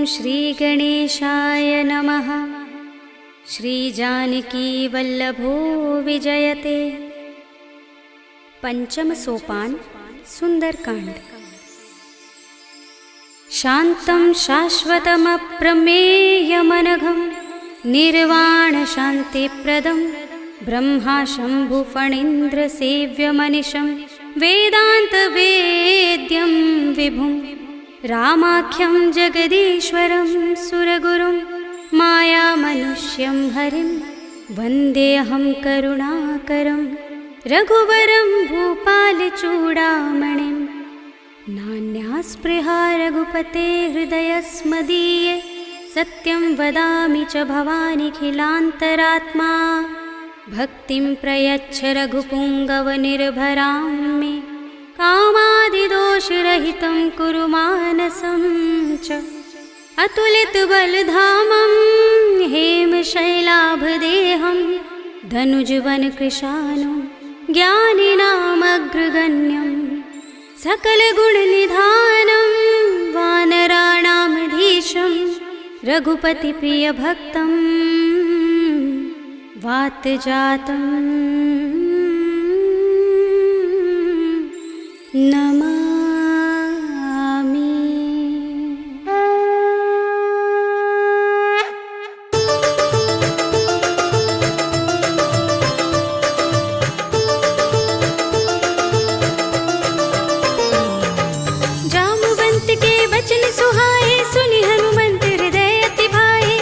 श्रीगणेशाय नमः। श्रीजानकीवल्लभो विजयते। पंचम सोपान सुंदरकांड। शान्तं शाश्वतमप्रमेयमनघं निर्वाणशान्तिप्रदं ब्रह्मा शम्भुफणीन्द्रसेव्यमनिशं वेदान्तवेद्यं विभुं रामाख्यं जगदीश्वरं सुरगुरुं मायामनुष्यं हरिं वन्देऽहं करुणाकरं रघुवरं भूपालचूडामणिं। नान्यास्पृहा रघुपते हृदयस्मदीये सत्यं वदामि च भवानिखिलान्तरात्मा। भक्तिं प्रयच्छ रघुपुङ्गवनिर्भरां मे कामादिदोषरहितं कुरु मानसं च। अतुलितबलधामं हेमशैलाभदेहं धनुजवनकृशानुं ज्ञानिनामग्रगण्यं सकलगुणनिधानं वानराणामधीशं रघुपतिप्रियभक्तं वातजातं नमामि।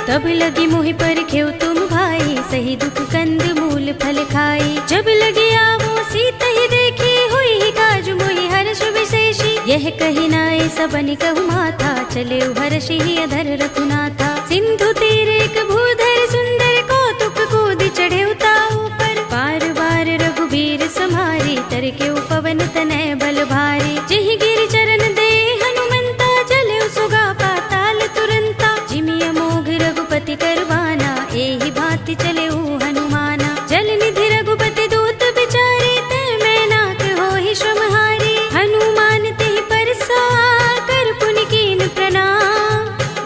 तब लगी मोहि परखेउ तुम भाई, सही दुख कंद मूल फल खाई। जब लगी आवो सीत ही देखी, हुई ही काज मोहि हर्ष विशेषी। यह कही नाय सबनि कहु माथा, चले हर्षि ही अधर रघुनाथा। सिंधु तीर एक भूधर सुंदर, कौतुक कूदि चढ़े ताऊ पर। बार बार रघुबीर सम्हारी, तरके पवन तनय बल भारी। जिहि गिरि चरण दे हनुमंता, चले सुगा पाताल तुरंता। जिमि अमोघ रघुपति करवाना, एहि भांति चले हनुमाना। जल निधि रघुपति दूत बिचारे, तै मैं नाक होहि श्रमहारी। हनुमान तेहि परसा, कर पुनि कीन प्रणाम।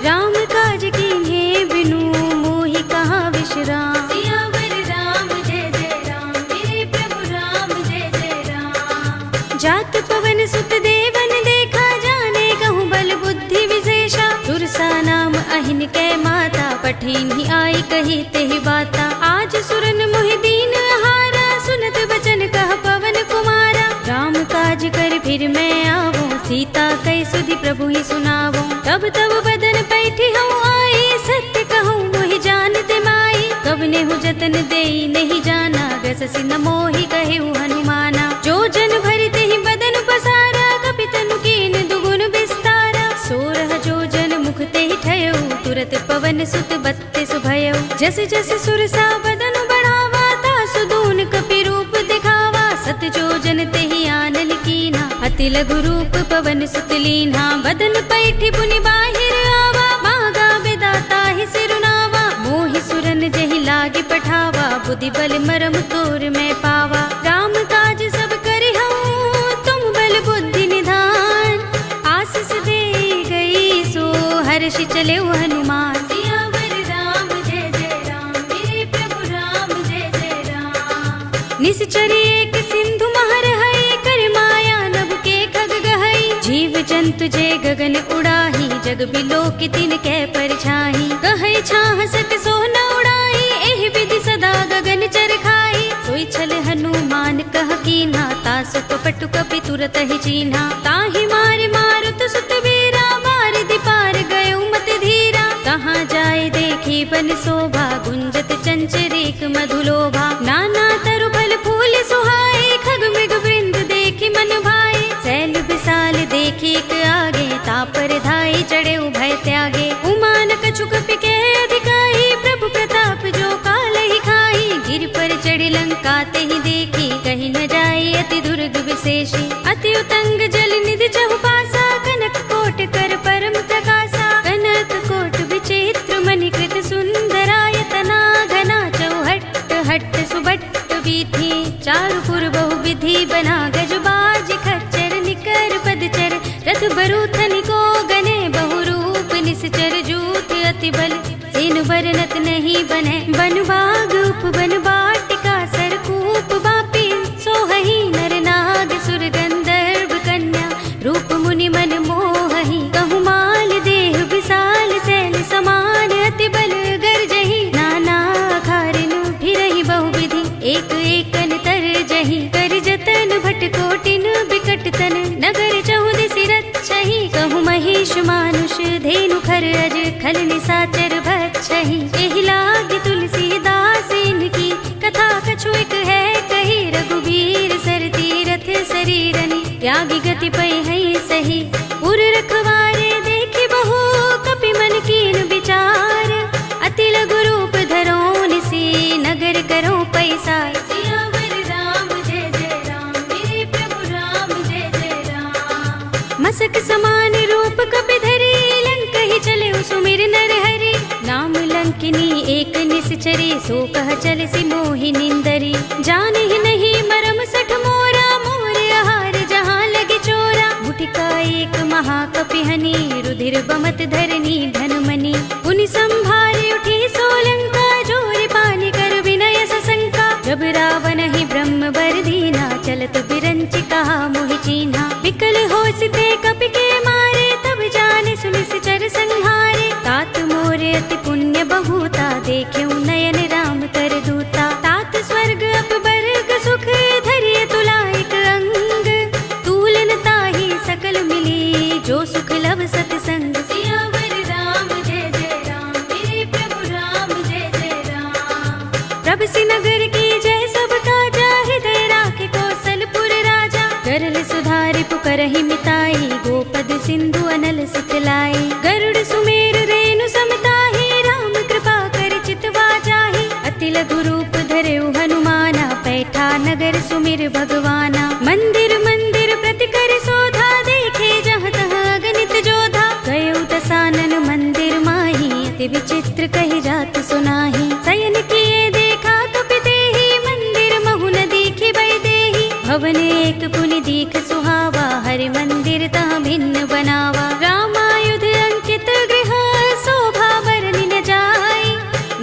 राम काज कीन्हे बिनु, मोहि कहाँ विश्राम। सियावर राम जय जय राम, मेरे प्रभु राम जय जय राम। जात पवन सुत देवन देखा, जाने कहूँ बल बुद्धि विशेषा। सुरसा नाम अहिन कै माता, पठिन ही आई कही तेहि बाता। आज सुरन मोहि दीन हारा, सुनत बचन कह पवन कुमारा। राम काज कर फिर मैं आवो, सीता कै सुधि प्रभु ही सुनावो। तब तब बदन पैठी हूँ आई, सत्य कहूँ मोहि जानते माई। कवने हूँ जतन देई नहीं जाना, ग्रससि न मोहि कहेउ हनुमाना। जो जन भरि तेहि बदन पसारा, कपितनु कीन दुगुन विस्तारा। सोरह जो जन मुख तेहि ठयउ, तुरत पवन सुत बत्तिस भयउ। जस जस सुरसा बदन बढ़ावा, तासु दून कपि रूप दिखावा। सत जो जन तेहि आनल कीन्हा, अति लघु रूप पवन सुत लीन्हा। बदन पैठी पुनि बाहिर आवा, मागा बिदाता ही सिरुनावा। मोहि सुरन जहि लागे पठावा, बुद्धि बल मरम तोर मैं पावा। राम काज सब करिहउँ, तुम बल बुद्धि निधान। आशीष दे गई सो हर्षि चले हनुमान। सियावर राम जय जय राम, मेरे प्रभु राम जय जय राम। निश्चरी एक सिंधु महर हई, कर माया नभ के खग गहई। जीव जंतु जे गगन उड़ाही, जग बिलो की तिन कै परछाई। कहै छाह सक सो न उड़ाई, एहि विधि सदा गगन चर खाई। सोई छल हनुमान कह कीन्हा, तासु कपटु कपि तुरत ही चीन्हा। ताहि मारे मारुत सुत वीरा, बारिधि पार गयो मत धीरा। कहाँ जाए देखी बन शोभा, गुंजत चंचरीक मधुलोभा। नाना तरु फल फूल सुहाए, खग मृग वृंद देखी मन भाए। सैल विशाल देखी एक आगे, तापर धाई चढ़े भय त्यागे। उमान कछु कपि के अधिकाई, प्रभु प्रताप जो काल ही खाई। गिर पर चढ़ी लंका तेहि देखी, कहीं न जाए अति दुर्ग विशेषी। अति उतंग जल निधि चहुपासा, कनक कोट कर परम प्रकाशा। कनक कोट विचित्र मणिकृत सुंदरायतना, घना चौहट्ट हट्ट सुबट्ट वीथि। चारुपुर बहुविधि बना, गजबाज खच्चर निकर पदचर। रथ बरूथनि को गने, बहुरूप निश्चर मानुष धेनु खर अज खल निसाचर भक्षहि। एहि लागी तुलसीदास इनकी कथा कछु एक है कही। रघुबीर सर तीरथ शरीरनि त्यागी गति पै है सही। उर रखवारे देखि बहु कपि मन कीन विचार। अति लघु रूप धरो निसी नगर करो पैसार। सियावर राम जय जय राम मेरे प्रभु राम जय जय राम। मसक समान रूप कपि धरी लंकहि चले सुमिर नर हरि। नाम लंकिनी एक निश्चरी सो कह चल सी मोहि निंदरी। जानहि नहीं मरम सठ मोरा मोर आहार जहाँ लगे चोरा। मुठिका एक महाकपिहनि रुधिर बमत धरनी धन मनि। उनि संभारे उठी सोलंका जोर पानी कर विनय सशंका। जब रावण ही ब्रह्म बर दीना चलत बिरंच कहा मोहि चीन्हा। विकल होसिते कपि के मारे तब जाने सुनिश्चर संहारे। तात मोरे अति पुण्य बहुता देख्यऊ नयन राम कर दूता। तात स्वर्ग अपवर्ग सुख धरिय तुला एक अंग। तूलन ताहि सकल मिली जो सुख लव सतसंग। सियावर राम जय जय राम मेरे प्रभु राम जय जय राम। प्रभ सि नगर की जय सब काजा हृदय राखे कौशलपुर राजा। गरल सुधारि पुकरहि मिताई गोपद सिंधु अनल सुखलाई। गरुड़ सुमेर रेणु समताहि राम कृपा कर चितवा जाहि। अति लघु रूप धरेउ हनुमाना पैठा नगर सुमिर भगवाना। मंदिर मंदिर प्रति कर शोधा देखे जहाँ तहाँ अगणित जोधा। गयउ दसानन मंदिर माही अति विचित्र कही जात सुनाही। शयन किए देखा कपि देहि मंदिर महु न दीखि बै देहि। भवन एक पुनि दीख सुहावा हरि मंदिर तहाँ भिन्न बनावा। रामायुध अंकित गृह शोभा बरनि न जाय।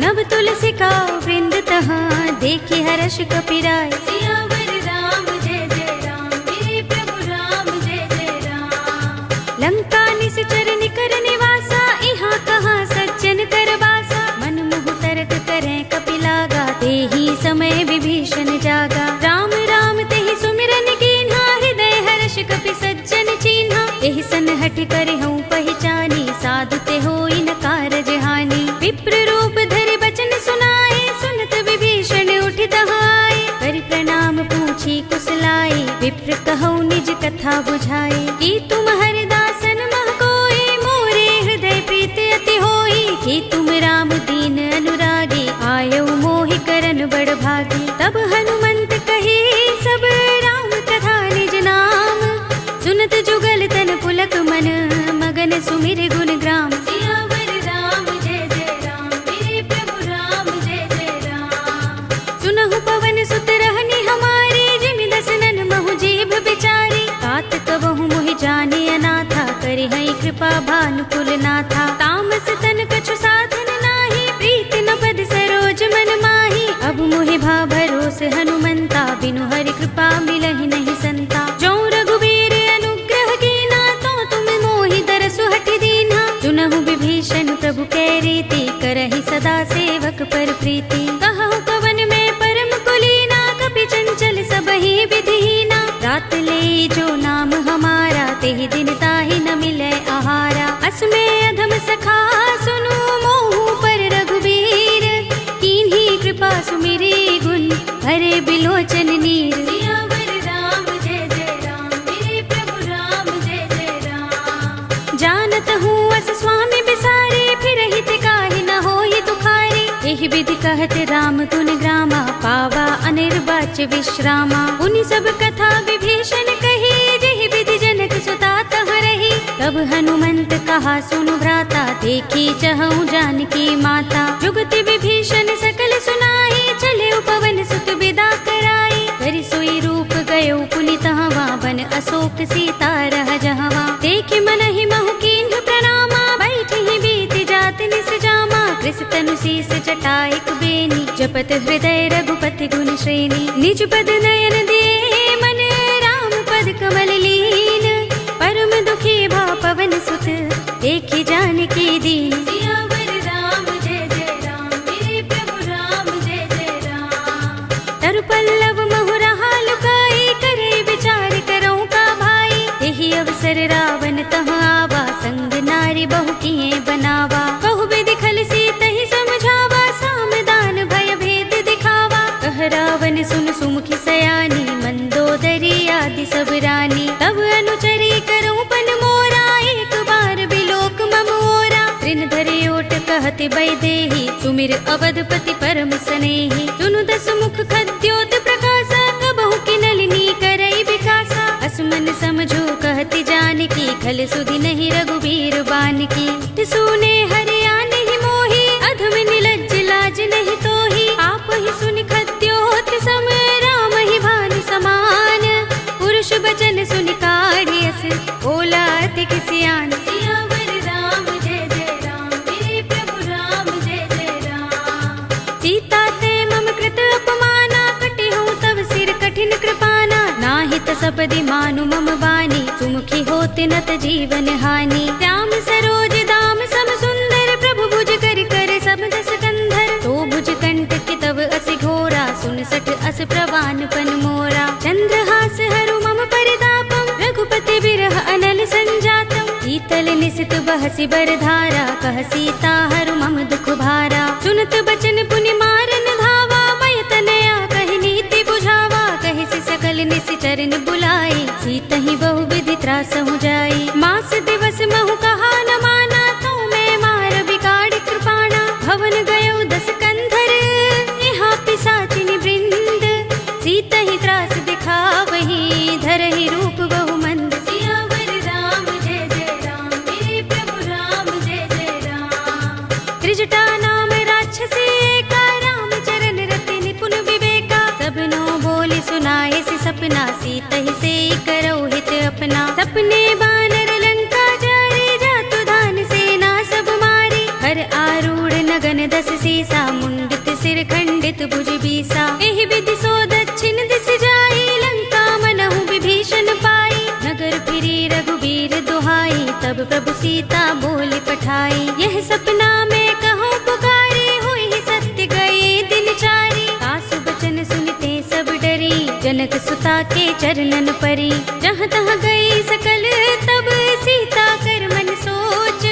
नव तुलसी का वृंद तहाँ देखि हर्ष कपिराय। सियावर राम जय जय राम मेरे प्रभु राम जय जय राम। लंका निश्चर निकर निवासा इहाँ कहाँ सज्जन कर बासा। मन मुह तर्क करें कपि लागा तेहि समय विभीषण जागा। राम राम तेहि सुमिरन कीन्हा हृदय हर्ष कपि सज्जन चीन्हा। एहि सन हठि करहु पहचानी साधु ते होई न कारज हानि। विप्र रूप धरि बचन सुनाए सुनत विभीषण उठि तहाय। करि प्रणाम पूछी कुशलाई विप्र कहौ निज कथा बुझाई। कि तुम हरिदासन मह कोई मोरे हृदय प्रीति अति होई। कि तुम राम दीन अनुरागी आयौ मोहि करन बड़ भागी। तब हनुमंत कही सब राम कथा निज नाम। सुनत जुगल तन पुलक मन मगन सुमिर गुण ग्राम। सियावर राम जय जय राम मेरे प्रभु राम जय जय राम। सुनहु पवन सुत रहनी हमारी जिमि दसनन महु जीभ बिचारी। तात कबहु मोहि जाने अनाथा करि है कृपा भानुकुल नाथा। तामस तन कछु साधन नाही प्रीति न पद सरोज मन माही। अब मोहि भा भरोस हनुमंता बिनु हरि कृपा मिलहि नहीं संता। जो रघुबीर अनुग्रह कीना तो तुम मोहि दरसु हठि दीन्हा। सुनहु विभीषण प्रभु कै रीति करहि सदा सेवक पर प्रीति। कहु कवन में परम कुलीना कपि चंचल सबहि विधिहीना। रात ले जो नाम हमारा तेहि दिन ताहि न मिलै आहारा। अस्मे अधम सखा सुनु मोहु पर रघुबीर। कीन्ही कृपा सुमिरी गुण भरे बिलोचन नीर। सियावर राम जय जय राम मेरे प्रभु राम जय जय राम। जानत हूँ अस स्वामी बिसारे फिर हित काहि न होई दुखारी। एहि विधि कहत राम गुण ग्रामा पावा अनिर्वाच्य विश्रामा। उनि सब कथा विभीषण कही जेहि विधि जनक सुता तहाँ रही। तब हनुमंत कहा सुनु भ्राता देखी चहु जानकी माता। जुगति विभीषण सकल सुनाई चले पवन सुत विदा कराई। करि सोई रूप गयो पुनि तहवा बन अशोक सीता रह जहवा। देखि मनहि महु कीन्ह प्रणामा बैठि बीत जात निस जामा। कृष तनु शीस जटाइक बेनी जपत हृदय रघुपति गुण श्रेणी। निज पद नयन दिए मन राम पद कमल लीन। परम दुखी भा पवन सुत देखि जानकी दीन। सियावर राम जय जय राम मेरे प्रभु राम जय जय राम। तरु पल्लव महु रहा लुकाई करे विचार करऊं का भाई। यही अवसर रावण तहाँ आवा संग नाय तुम्हारी बहू किए बनावा। बहु विधि खल सीत ही समझावा, सामदान भय भेद दिखावा। कह रावण सुन सुमुखी सयानी, मंदोदरी आदि सब रानी। तब अनुचरी करूं पन मोरा, एक बार बिलोक मम ओरा। ऋण धरे ओट कहते वैदेही, सुमिर अवधपति परम स्नेही। सुनु दस मुख खद्योत प्रकाशा, कबहु की नलिनी करई विकासा। असमन समझो कहते जानकी, खल सुधि नहीं रघुबीर बानकी। सुने हरिया नहीं मोही, अधम निलज्ज लाज नहीं तोही। आप ही सुनि खद्योत सम, राम ही भानु समान। पुरुष बचन सुनि काढ़ियस, बोला अतिक सियान। सियावर राम जय जय राम, मेरे प्रभु राम जय जय राम। सीता ते मम कृत अपमाना, कटे हूँ तब सिर कठिन कृपाना। नाहित सपदि मानु मम बानी, सुमुखी होते नत जीवन हानि। राम सरोज दाम सम सुंदर, प्रभु भुज कर कर सब दस कंधर। तो भुज कंठ के तब असि घोरा, सुन सठ अस प्रवान पन मोरा। चंद्रहास हरु मम परितापम, रघुपति बिरह अनल संजातम। शीतल निसित बहसि बरधारा, कह सीता हरु मम दुख भारा। सुनत बचन पुनि मारन धावा, मय तनया कहि नीति बुझावा। कहि से सकल निसि चरण बुलाई, सीतहि बहु विधि त्रासहु जाई। मास दिवस महु कहा न माना, तो मैं मार बिगाड़ कृपाणा। भवन गयो दस कंधर, यहाँ पिशाचिनी वृंद। सीतहि त्रास दिखावही, धरहि रूप बहु मंद। सियावर राम जय जय राम, मेरे प्रभु राम जय जय राम। त्रिजटा नाम राक्षसी एका, राम चरण रति निपुण विवेका। सबनो बोली सुनाए सि सपना, सीतहि से करो हित अपना। सपने बानर लंका जारे, जातु धान सेना सब मारी। हर आरूढ़ नगन दस सीसा, मुंडित सिर खंडित भुज बीसा। एहि विधि सो दक्षिण दिस जाई, लंका मनहु विभीषण पाई। नगर फिरी रघुबीर दुहाई, तब प्रभु सीता बोली पठाई। यह सपना में कहूँ पुकारी, हुई सत्य गए दिन चारी। सासु बचन सुनते सब डरी, जनक सुता के चरणन परी। जहाँ तहाँ गई सकल तब, सीता कर मन सोच।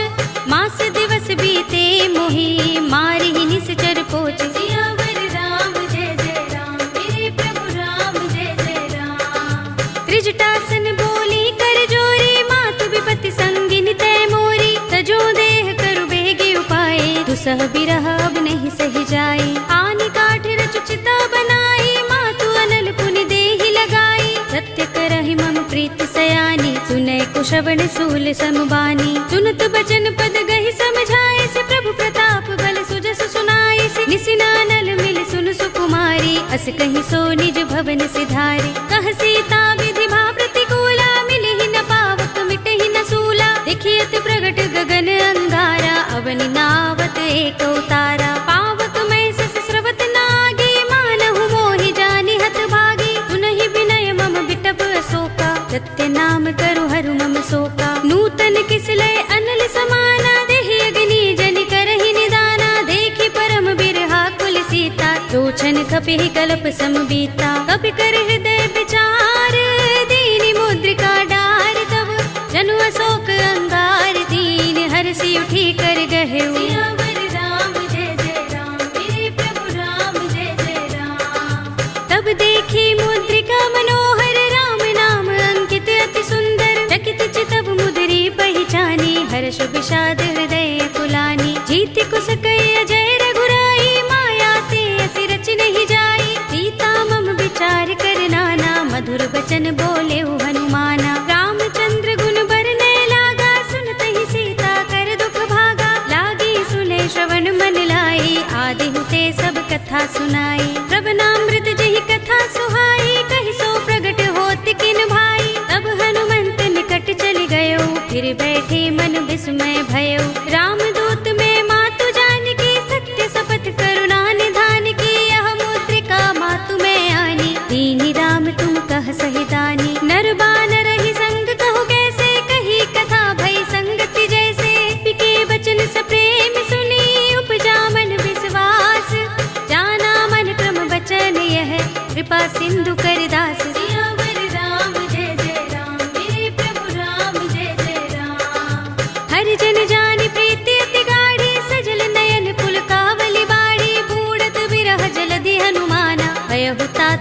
मास दिवस बीते मोही, मारी ही निश्चर पोच। सियावर राम जय जय राम, मेरे प्रभु राम जय जय राम। त्रिजटासन बोली कर जोरी, मातु विपत्ति संगिनी तय मोरी। तजो देह करु बेगे उपाय, दुसह बिरह अब नहीं सही जाए। आनि काठ रचु चिता बनाई, मातु अनल पुनि देहि लगाई। सत्य करहि मम प्रीत सयानी, सुनय कुशवण सूल समबानी। सुनत बचन पद गहि समझाए, से प्रभु प्रताप बल सुजस सुनाए। से निसिनानल मिल सुन सुकुमारी, अस कहि सो निज भवन सिधारे। कह सीता विधि भा प्रतिकूला, मिलि ही न पावक मिटहि न सूला। देखियत प्रगट गगन अंगारा, अवनि नावत एक उतारा। पावक मैं सस स्रवत नागी, मानहु मोहि जानि हत भागी। सुनहि विनय मम बिटप अशोका, सत्य नाम करु हरु मम शोका। नूतन किसलय अनल समाना, देहि अग्नि जनि करहि निदाना। देखि परम बिरहा कुल सीता, लोचन कपिहि कल्प सम बीता। कपि कर हृदय विचार, दीनि मुद्रिका डार। तब जनु अशोक अंगार, दीन हरषि उठी कर गहेउ। सियावर राम जय जय राम, मेरे प्रभु राम जय जय राम। तब देखी मुद्रिका मनोहर, राम नाम अंकित अति सुंदर। चकित चितव मुदरी पहचानी, हर्ष विषाद हृदय कुलानी। जीति कुस कई अजय रघुराई, माया ते असि रच नहीं जाई। सीता मम विचार कर नाना, मधुर बचन बोले हनुमाना। रामचंद्र गुण बरनै लागा, सुनतहि सीता कर दुख भागा। लागी सुने श्रवण मन लाई, आदि हुते सब कथा सुनाई। श्रवणामृत जहि कथा सुहाई, कहि सो प्रगट होत किन भाई। तब हनुमंत निकट चल गयो, फिर बैठे मन विस्मय भयो। रामदूत में मातु जानकी, सत्य शपथ करुणा निधान की। यह मुद्रिका मातु में आनी, दीनि राम तुम कह सही दानी। नर बानर ही संग कहु कैसे, कही कथा भई संगति जैसे। पिके बचन सप्रेम सुनी, उपजा मन विश्वास। जाना मन क्रम बचन यह, कृपा सिंधु कर दास। सियावर राम जय जय राम, मेरे प्रभु राम जय जय राम।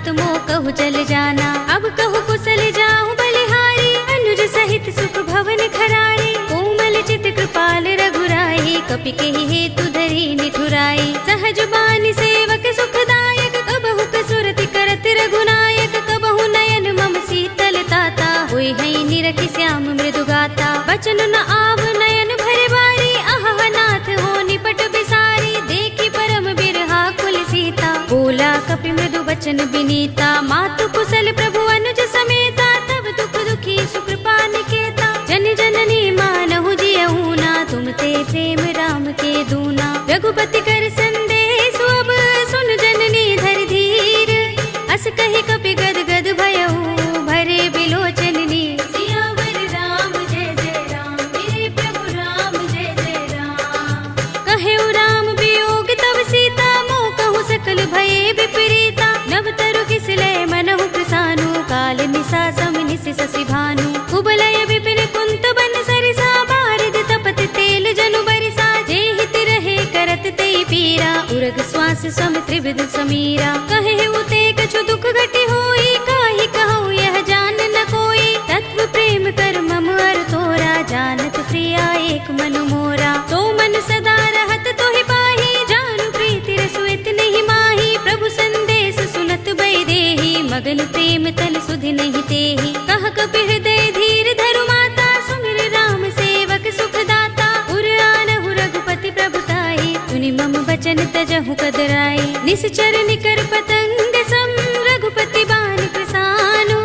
तात मो कहु चल जाना। अब कहु कुशल जाऊं बलिहारी, अनुज सहित सुख भवन खराई। कोमल चित कृपाल रघुराई, कपि केहि हेतु धरि निठुराई। सहज बानी सेवक सुखदायक, कबहु कसुरति करत रघुनायक। कबहु नयन मम शीतल ताता, होय हई निरखि श्याम मृदु गाता। बचन न आव नयन भरे बारी, अहह नाथ हो निपट बिसारी। देखी परम बिरहा कुल सीता, बोला कपि मृदु बचन बिनीता। मातु कुशल प्रभु अनुज समेता, तब दुख दुखी सुकृपा निकेता। जन जननी मानहु जियहु ना, तुम ते प्रेम राम के दूना। रघुपति कर संदेश अब सुन जननी धर धीर। अस कहि कपि गद गद भयहु, भरे बिलोचन नीर। सियावर राम जय जय राम, मेरे प्रभु राम जय जय राम। कहेउ राम वियोग तब सीता, मोह कहु सकल भये विपरीता। नव तरु किसलय मनहु कृसानु, काल निसा सम निसि शशि भानु। कुबलय विपिन कुंत बन सरिसा, बारिद तपत तेल जनु बरिसा। जे हित रहे करत तेई पीरा, उरग श्वास सम त्रिविध समीरा। कहेउ ते कछु दुख घटी होई, काहि कहूँ यह जान न कोई। तत्व प्रेम कर मम अर तोरा, जानत प्रिया एक मनु मोरा। तो मन सदा रहत तोहि पाही, जानु प्रीति रसु इतहि माही। प्रभु संदेश सुनत बै देहि, मगन प्रेम तन सुधि नहीं तेहि। कह कपि हृदय धीर धरु माता, सुमिर राम सेवक सुख दाता। उर आनहु रघुपति प्रभुताई, सुनि मम बचन तजहु कदराई। निश्चर निकर पतंग सम, रघुपति बान प्रसानु।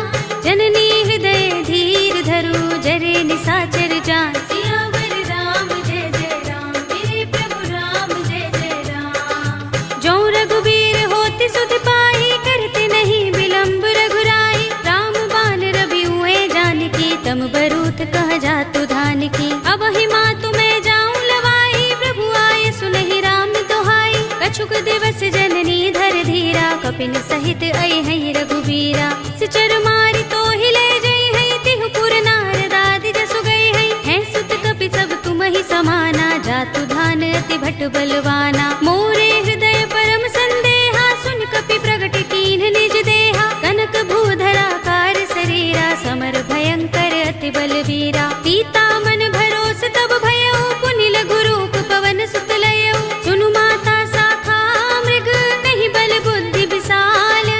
जननी हृदय धीर धरु, जरे निसाचर जान। सियावर राम जय जय राम, मेरे प्रभु राम जय जय राम। जो रघुबीर होति सुध पाई, करते नहीं विलंब रघुराई। राम बान रवि हुए जानकी, तम बरूथ कह जातु धान की। अब ही मातु मैं जाऊं लवाई, प्रभु आए सुनहि राम दोहाई। कछुक दिवस जननी धर धीरा, कपिन सहित अइ हई रघुबीरा। सिचर मारि तो हिले जई हई, तिहु पुर नारद आदि जसु गई हई। हैं सुत कपि सब तुम ही समाना, जातु धान अति भट बलवाना। मोरे हृदय परम संदेहा, सुन कपि प्रगट कीन्ह निज देहा। कनक भूधरा कार शरीरा, समर भयंकर अति बलवीरा। सीता मन भरोस तब भयउ, पुनि लघु रूप पवन सुत लयउ। सुनु माता शाखा मृग, नहीं बल बुद्धि विशाल।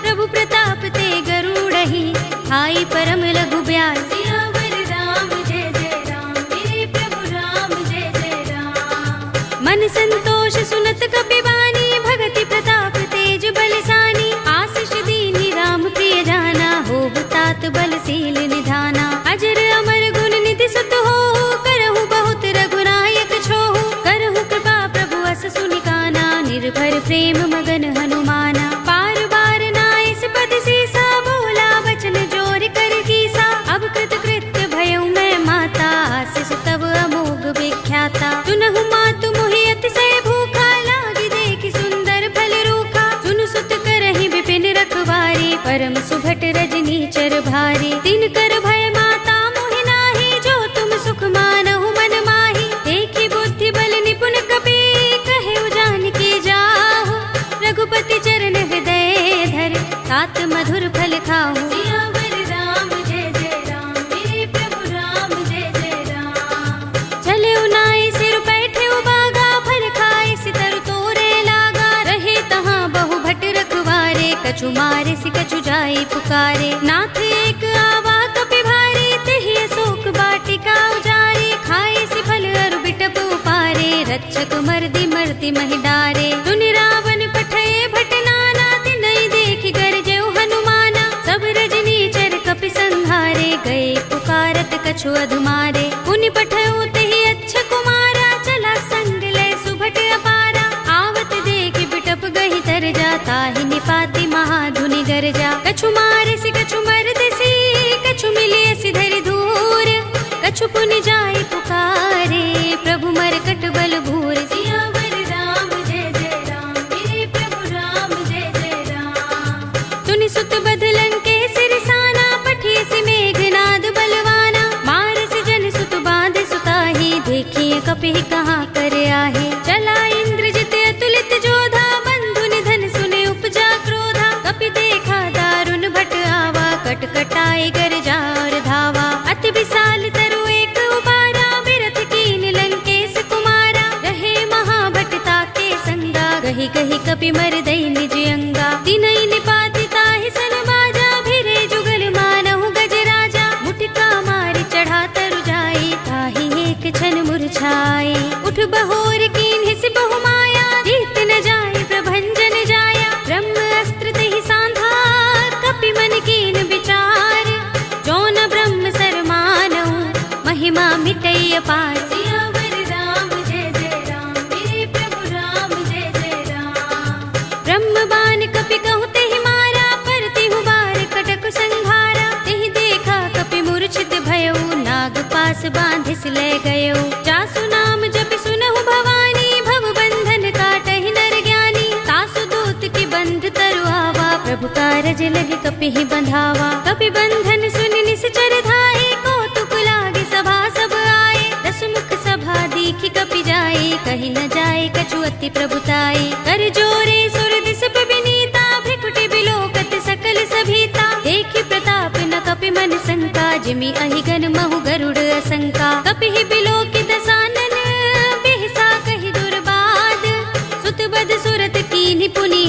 प्रभु प्रताप ते गरुड़हि, हाई परम लघु ब्याल। सियावर राम जय जय राम, मेरे प्रभु राम जय जय राम। मन संतोष सुनत कपि बानी, भगति प्रताप तेज बलसानी। आशीष दीनी राम प्रिय जाना, होहु तात बलशील निधाना। अजर अमर गुण निधि सुत होहु, करहु बहुत रघुनायक छोहु। करहु कृपा प्रभु अस सुनि काना, निर्भर प्रेम मगन हनुमाना। पार बार नाइस पद सीसा, बोला बचन जोर कर कीसा। अब कृत कृत्य भयउ मैं माता, आशीष तब अमोघ विख्याता। सुनहु मातु मोहि अतिशय भूखा, लागी देखि सुंदर फल रूखा। सुन सुत करहि विपिन रखवारी, परम सुभट रजनी चर भारी। तिन कर भय माता मोहि नाही, जो तुम सुख मानहु मन माही। देखि बुद्धि बल निपुण कपि, कहेउ जानकी जाहु। रघुपति चरण हृदय धर, तात मधुर फल खाहु। सियावर राम जय जय राम, मेरे प्रभु राम जय जय राम। चले उनाई सिर बैठे उबागा, फल खाए सितर तोरे लागा। रहे तहाँ बहु भट रखवारे, कछु मारे सि कछु जाई पुकारे। नाथ एक आवा कपि भारी, तेहि अशोक बाटिका उजारी। खाए सि फल अरु बिटप उपारे, रक्षक मर्दि मर्दि महि डारे। सुनि रावण पठये भट नाना, तिनहि देखि गरजेउ हनुमाना। सब रजनी चर कपि संहारे, गए पुकारत कछु अधुमारे। पुनि पठयउ तेहि अच्छ कुमारा, चला संग लय सुभट अपारा। आवत देखि बिटप गहि तर जा, ताहि निपाति महाधुनि गरजा। कछु मारे सि कछु मर्द सी, कछु मिलिय सि धरि धूर। कछु पुनि जाई पुकारे, प्रभु मरकट बल भूर। सियावर राम जय जय राम, मेरे प्रभु राम जय जय राम। सुनि सुत बध लंकेश रिसाना, पठिय सि मेघनाद बलवाना। मारस जन सुत बांध सुताही, देखिए कपि कहाँ कर आहे। चला इंद्रजित अतुलित जोधा, बंधु निधन सुने उपजा क्रोधा। कपि देखा कटाए गरजा और धावा। अति विशाल तरु एक उबारा, बिरथ कीन लंकेश कुमारा। रहे महाभटता के संगा, गही गही कपि मर दई निज अंगा। तिनहि निपाति ताहि सन बाजा, भिरे जुगल मानहु गज राजा। मुटिका मारि चढ़ा तरु जाई, ताहि एक क्षण मुरझाई। उठ बहोर कीन हिस बहु माया, जीत न जाय प्रभंजन जाया। ब्रह्म अस्त्र तहि सांधा, कपि मन कीन विचार। जो न ब्रह्म सर मानहु, महिमा मिटई अपार। सियावर राम जय जय राम, मेरे प्रभु राम जय जय राम। ब्रह्म बाण कपि कहु तेहि मारा, पर तिहु बार कटक संघारा। तेहि देखा कपि मूर्छित भयउ, नाग पास बांधिस ले गयउ। जासु नाम जपि सुनहु भवानी, भव बंधन काटहि नर ज्ञानी। तासु दूत की बंध तरु आवा, प्रभु कारज लगे कपि ही बंधावा। कपि बंधन सुनि निश्चर धाये, कौतुक लागे सभा सब आए। दस मुख सभा दीखि कपि जाए, कहि न जाए कछु अति प्रभुताई। कर जोरे सुर दिस विनीता, भ्रिकुटि बिलोकत सकल सभीता। देखि प्रताप न कपि मन शंका, जिमि अहिगन महु गरुड़ असंका। कपि ही बिलोकि दसानन, बिहसा कहि दुर्बाद। सुत बद सुरत कीन्हि पुनि,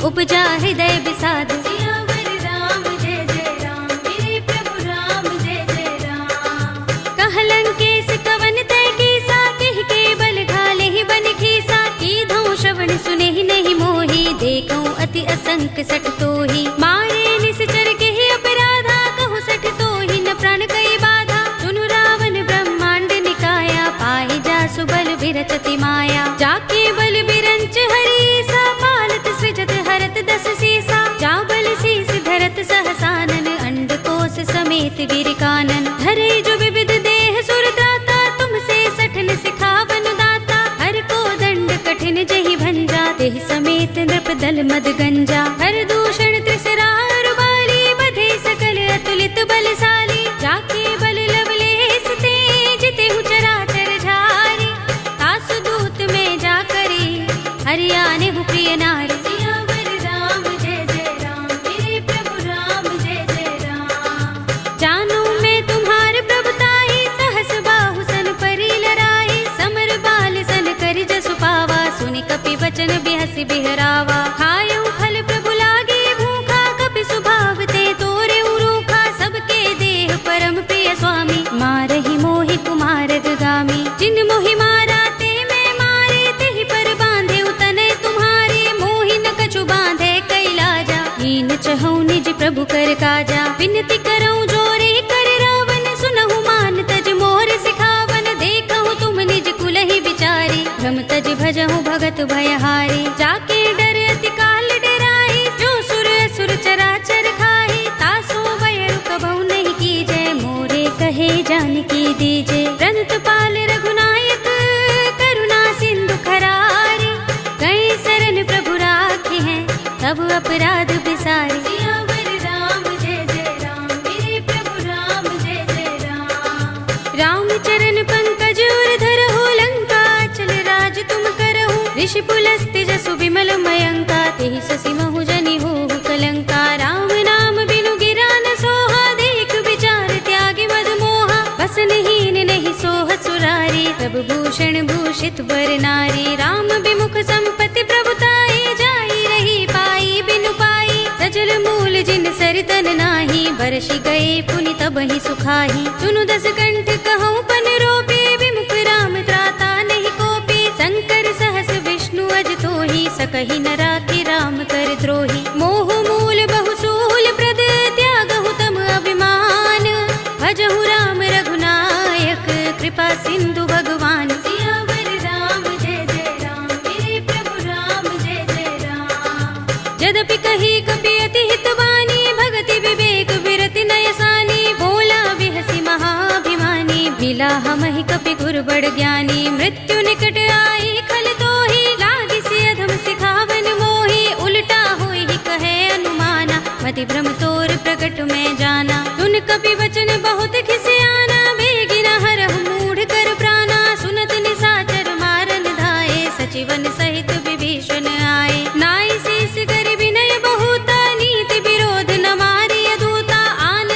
उपजा हृदय विषाद। सियावर राम जय जय राम, मेरे प्रभु राम जय जय राम। कह लंकेश कवन तय कीसा, किहि के बल घाले ही बन खीसा। कीधौ श्रवण सुनेहि नहीं मोहि, देखऊं अति असंक सठ तोहि। मारे निश्चर केहि अपराधा, कहु सठ तोहि न प्राण कई बाधा। सुनु रावण ब्रह्मांड निकाया, पाहि जासु बल बिरचति माया। जाके बल बिरंच हरीसा, पालत सृजत हरत दस सीसा। जा बल शीस धरत सहसानन, अंडकोश समेत वीर कानन। धरे जो विविध देह सुर त्राता, तुमसे सठन सिखावन दाता। हर को दंड कठिन जहि भंजा, तेहि समेत नृप दल मद गंजा। हर दूषण त्रिसरा रुबाली, बधे सकल अतुलित बलशाली। जाके बल लवलेस ते, जितेहु चराचर झारी। तासु दूत में जा करी, हरियाने हु प्रिय नारी। सियावर राम जय जय राम, मेरे प्रभु राम जय जय राम। जानो मैं तुम्हार प्रभुताई, सहस बाहु सन परी लराई। समर बाल सन करि जसु पावा, सुनि कपि बचन बिहसि बिहरावा। खायउ फल प्रभु लागे भूखा, कपि सुभाव ते तोरे रूखा। सबके देह परम प्रिय स्वामी, मारहि मोहि कुमार गामी। जिन मोहि मारा ते मैं मारे, तेहि पर बांधे तनय तुम्हारे। मोहि न कछु बांधे कैलाजा, हीन चहु निज प्रभु कर काजा। विनती करऊं जोरे कर रावण, सुनहु मान तज मोर सिखावन। देखहु तुम निज कुलहि विचारी, भ्रम तज भजहु भगत भयहारी। जाके डर अति काल डराई, जो सुर असुर चराचर खाई। तासो बयरु कबहु नहीं कीजै, मोरे कहे जानकी दीजे। रंत पाल रघुनायक, करुणा सिंधु खरारी। गए शरण प्रभु राखे हैं, तब अपराध बिसारी। सियावर राम जय जय राम, मेरे प्रभु राम जय जय राम। राम चरण पंकज उर धरहु, लंका चल राज तुम करहु। ऋषि पुलस्त्य जसु विमल मयंका, तेहि ससि महु जनि होहु कलंका। राम नाम बिनु गिरा न सोहा, देख विचार त्यागी मद मोहा। बसनहीन नहीं सोह सुरारी, प्रभु भूषण भूषित बर नारी। राम विमुख संपत्ति प्रभुताई, जाई रही पाई बिनु पाई। सजल मूल जिन सरितन नाही, बरषि गए पुनि तबहि सुखाही। सुनु दस कंठ कहूँ पन रोपी, विमुख राम त्राता नहीं कोपी। शंकर सहस विष्णु अज तोहि, सकहि न राखि राम कर द्रोही। मोह मूल बहु सूल प्रद, त्यागहु तम अभिमान। भजहु राम रघुनायक, कृपा सिंधु भगवान। सियावर राम जय जय राम, मेरे प्रभु राम जय जय राम। यद्यपि कही कपि अति हितवानी, भगति विवेक विरति नयसानी। बोला बिहसि महाभिमानी, मिला हमहि कपि गुर बड़ ज्ञानी। मृत्यु निकट आई खल तोहि, लागी सि अधम सिखावन मोहि। उल्टा होई कहे अनुमाना, मति भ्रम तोर प्रकट में जाना। सुन कपि वचन बहुत खिसियाना, बेगिन हरहु मूढ़ कर प्राणा। सुनत निशाचर मारन धाये, सचिवन सहित विभीषण आए। नाई शीस कर विनय बहुता, नीति विरोध न मारिय दूता। आन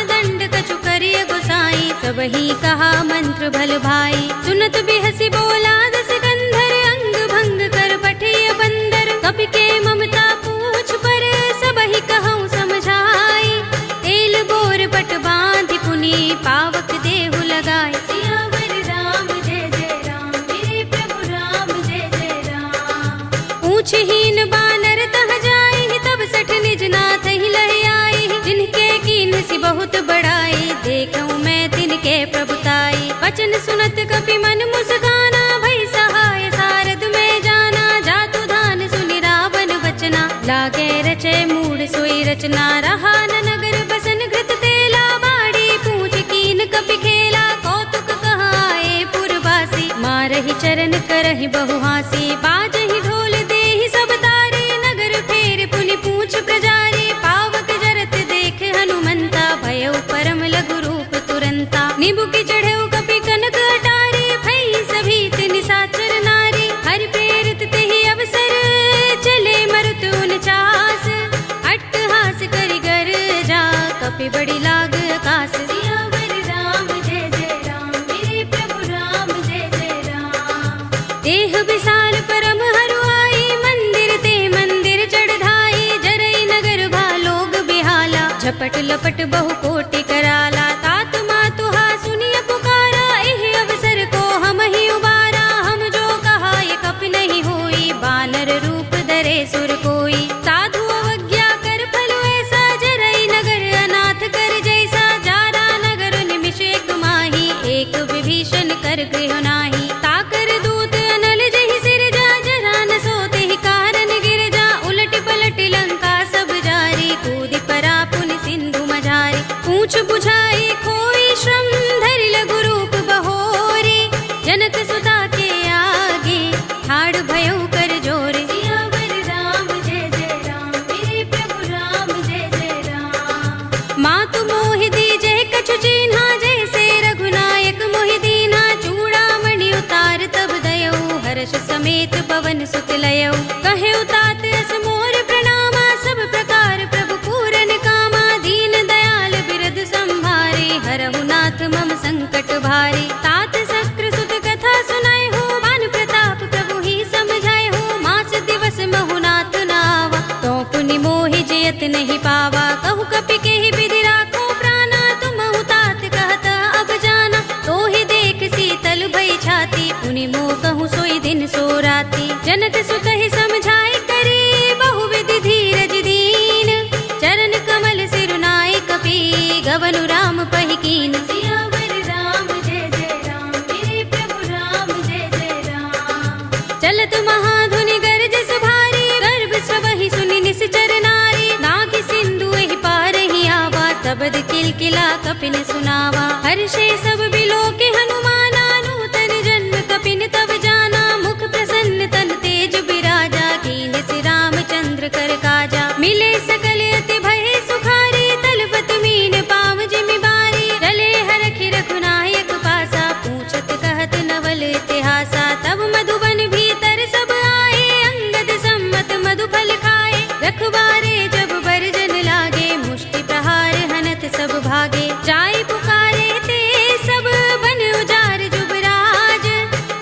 नाथ ही लहि आई, जिनके कीन सी बहुत बड़ाई, देखूं मैं तिनके प्रभुताई। वचन सुनत कपि मन मुस्काना, भई सहाय सारद में जाना, जातु धान सुनि रावण बचना, लागे रचे मूढ़ सोई रचना। रहा न नगर बसन घृत तेला, बाड़ी पूछ कीन कपि खेला, कौतुक कहाए पुरवासी, मारहि चरण करहि बहु हासी। बाजहि ढोल देहि सब तारे, नगर फेर पुनि पूछ प्रजारी, पावक जरत देख हनुमंता, भयउ परम लघु रूप तुरंता। नीबू की चढ़ेउ कपि कनक अटारी, भई सभीत निशाचर नारी, हरि प्रेरित तेहि अवसर, चले मरुत 49 अट्टहास करि गर्जा, कपि बड़ी लाग आकाश। सियावर राम जय जय राम, मेरे प्रभु राम जय जय राम। देह विशाल परम हरुआई, मंदिर ते मंदिर चढ़ाई, जरई नगर भालोग बिहाला, झपट लपट बहु कोटि कराला। तात मातु हा सुनिय पुकारा, एहि अवसर को हम ही उबारा, हम जो कहा ये कपि नहीं होई, बानर रूप धरे सुर कोई। साधु अवज्ञा कर फल ऐसा, जरई नगर अनाथ कर जैसा, जारा नगर निमिष एक माही, एक विभीषण कर गृह नाही। ताकर दूत अनल जहि सिरजा, जरा न सोते ही कारण गिरजा, उलट पलट लंका सब जारी, कूदि परा पुनि सिंधु मझारी। पूछ बुझाई कोई श्रम, धरि लघु रूप बहोरी, जनक सुता के आगे ठाड़ भयउ कर जोरे। सियावर राम जय जय राम, मेरे प्रभु राम जय जय राम। मातु मोहि दीजे कछु चिन्हा, जैसे रघुनायक मोहि दीन्हा, चूड़ामणि उतार तब दयऊ, हर्ष समेत पवन सुत लयऊ। कहे तात अस मोर प्रणामा, सब प्रकार प्रभु पूरन कामा, दीन दयाल बिरद संभारे, हरहु नाथ मम संकट भारे। तात शस्त्र सुत कथा सुनाए हो, मान प्रताप प्रभु ही समझाए हो, मास दिवस महु नाथ नावा, तो पुनि मोहि जयत नहीं पावा। कहु कपि केहि विधि राखो प्राणा, तुमहु तात कहता अब जाना, तो ही देख शीतल भई छाती, पुनि मोह कहूँ सोई दिन सो राती। जनक सुत ही समझाए करी, बहु विधि धीरज दीन, चरण कमल सिरुनाए कपि, गवनु राम पहि कीन। सियावर राम जय जय राम, मेरे प्रभु राम जय जय राम। चलत महाधुनि गरज सुभारी, गर्भ सबहि सुनि निश्चर नारी, नागि सिंधु एहि पार ही आवा, तबद किलकिला कपिन सुनावा। हर्षे सब बिलोके हनुमाना, नूतन जन्म कपिन तब जाना, मुख प्रसन्न तन तेज बिराजा, कीन सि रामचंद्र कर काजा। मिले सकल अति भय सुखारी, तलपत मीन पाव जिमि बारी, रले हरखि रघुनायक पासा, पूछत कहत नवल इतिहासा। तब मधुबन भीतर सब आए, अंगद सम्मत मधु फल खाए, रखवारे जब बरजन लागे, मुष्टि प्रहार हनत सब भागे। जाय पुकारे ते सब बन उजार जुबराज,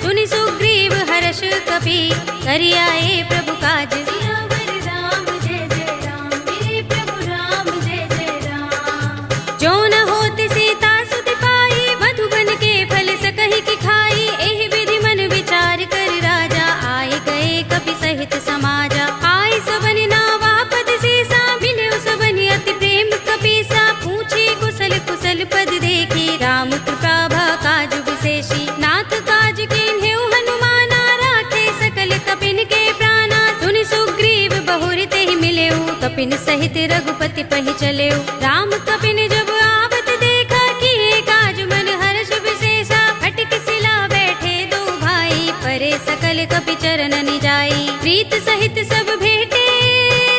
सुनि सुग्रीव हर्ष कपि, करि आए प्रभु काज। सियावर राम जय जय राम, मेरे प्रभु राम जय जय राम। जो न होति सीता सुत पाई, मधुबन के फल सकहि की खाई, एहि विधि मन विचार कर राजा, आए गए कपि सहित समाजा। आय सबनि नावा पद सीसा, मिले सबनि अति प्रेम कपीसा, पूछे कुशल कुशल पद देखी, राम कृपा भा काज विशेषी। नाथ काज कीन्हेउ हनुमाना, राखे सकल कपिन के प्राणा, सुनि सुग्रीव बहुर तेहि मिलेउ, कपिन सहित रघुपति पहि चलेउ। राम कपिन जब आवत देखा, किए काज मन हर्ष विशेषा, फटक सिला बैठे दो भाई, परे सकल कपि चरण निजाई। प्रीत सहित सब भेटे,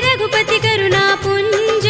रघुपति करुणा पुंज,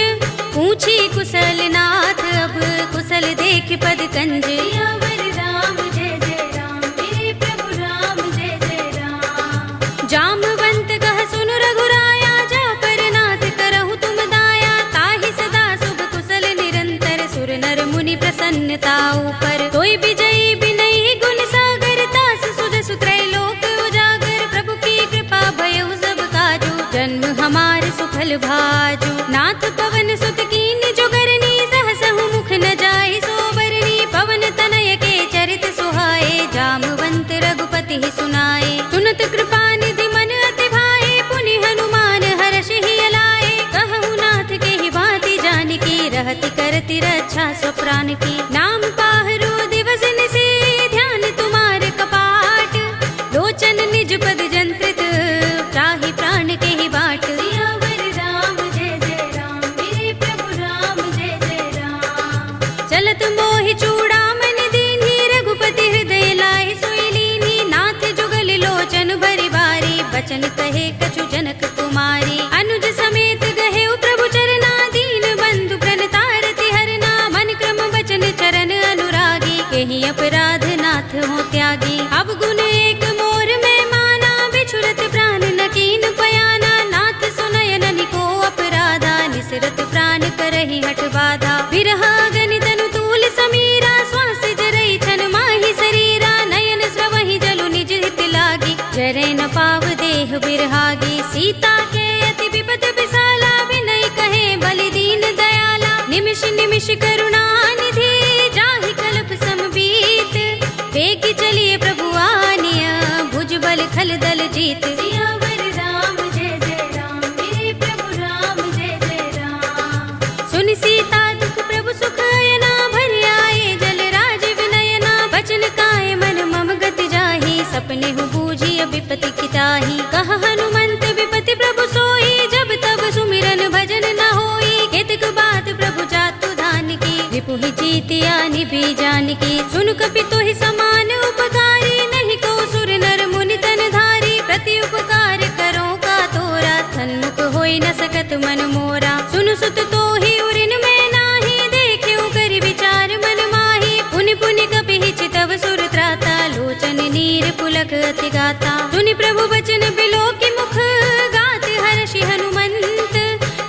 पूछी कुशल नाथ अब, कुशल देख पद कंज। सियावर राम जय जय राम, मेरे प्रभु राम जय जय राम। जामवंत कह सुन रघुराया, जा पर नाथ करहु तुम दाया, ताहि सदा शुभ कुशल निरंतर, सुर नर मुनि प्रसन्नता ऊपर। तोय विजयी बिनहि गुण सागर, तास सुध सुत्रैलोक उजागर, प्रभु की कृपा भयउ सब काजू, जन्म हमार सुफल भाजू। नाथ पवन सुत कीन जुगरनी, सहसहु मुख न जाय सोबरनी, पवन तनय के चरित सुहाए, जामवंत रघुपति ही सुनाए। सुनत कृपा निधि मन अति भाए, पुनि हनुमान हर्ष ही अलाए, कहु नाथ प्रतिरक्षा स्वप्राण की। नाम पाहरो दिवस निशि ध्यान तुम्हारे कपाट, लोचन निज पद जंत्रित त्राहि प्राण के ही बाट। सियावर राम जय जय राम, मेरे प्रभु राम जय जय राम। चलत मोहि चूड़ामणि दीन्ही, रघुपति हृदय लाए सोई लीन्ही। नाथ जुगल लोचन भरि बारी, बचन कहे कछु जनक कुमारी। अनुज समेत गहे प्रभु चरना, दीन बंधु प्रणतारति हरना। मन क्रम बचन चरण अनुरागी, केहि अपराध नाथ हो त्यागी। अब गुण एक मोर में माना, बिछुरत प्राण न कीन पयाना। नाथ सुनयन निको अपराधा, निसरत प्राण करहि हठ बाधा। विरहा गनि तनु तूल समीरा, श्वास जरई छन माहि शरीरा। नयन स्रवहि जलु निज हित लागी, जरै न पाव देह बिरहागी। सीता के अति विपद विसाला, विनय कहे बलि दीन दयाला। निमिष निमिष करुणा निधि, जाहि कल्प समबीत। वेगी चलिए प्रभु आनिया, भुज बल खल दल जीत। सियावर राम जय जय राम, मेरे प्रभु राम जय जय राम। सुनि सीता दुख प्रभु सुख अयना, भरि आए जल राज विनयना। बचन काए मन मम गति जाहि, सपने हु बूझी विपति किताही। कहा हनुमंत विपति प्रभु सोई, जब तब सुमिरन भजन न होई। केतक बात प्रभु जातु धान की, रिपुहि जीतिया निभि जानकी। सुन कपि तोहि समान उपकारी, नहीं को सुर नर मुनि तन धारी। प्रति उपकार करो का तोरा, सन्मुख होई न सकत मन मोरा। सुन सुत तोहि उरिन में नाही, देख्यो करि विचार मन माही। पुनि पुनि कपि चितव सुर त्राता, लोचन नीर पुलक अति गाता। सुनि प्रभु बचन बिलोकि मुख, गात हर्षि हनुमंत।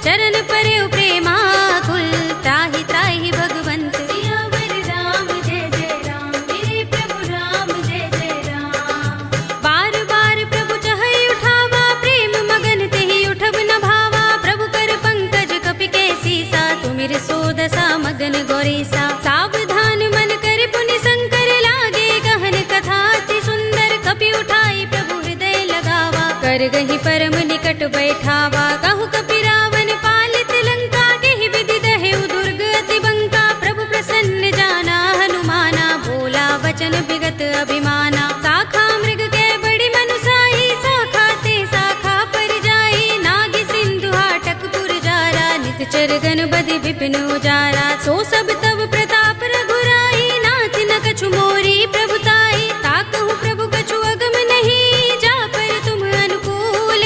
चरण परे प्रेमाकुल, त्राहि त्राहि भगवंत। सियावर राम जय जय राम, मेरे प्रभु राम जय जय राम। बार बार प्रभु चहई उठावा, प्रेम मगन तेहि उठब न भावा। प्रभु कर पंकज कपि के सीसा, तुमिर सोदसा मगन गौरीसा। सावधान मन कर पुनि शंकर, लागे गहन कथा अति सुंदर। कपि उठाई प्रभु हृदय लगावा, कर गहि परम निकट बैठावा। कहु कपि रावण पालित लंका, केहि विधि दहेउ दुर्ग अति बंका। प्रभु प्रसन्न जाना हनुमाना, बोला वचन विगत अभिमाना। शाखा मृग के बड़ी मनुसाही, शाखा ते शाखा पर जाई। नाग सिंधु हाटक पुर जारा, नित गन बदि विपिन उजारा। सो सब तब प्रताप रघुराई, नाथ न कछु मोरी प्रभुताई। ताकहु प्रभु कछु अगम नहीं, जा पर तुम अनुकूल।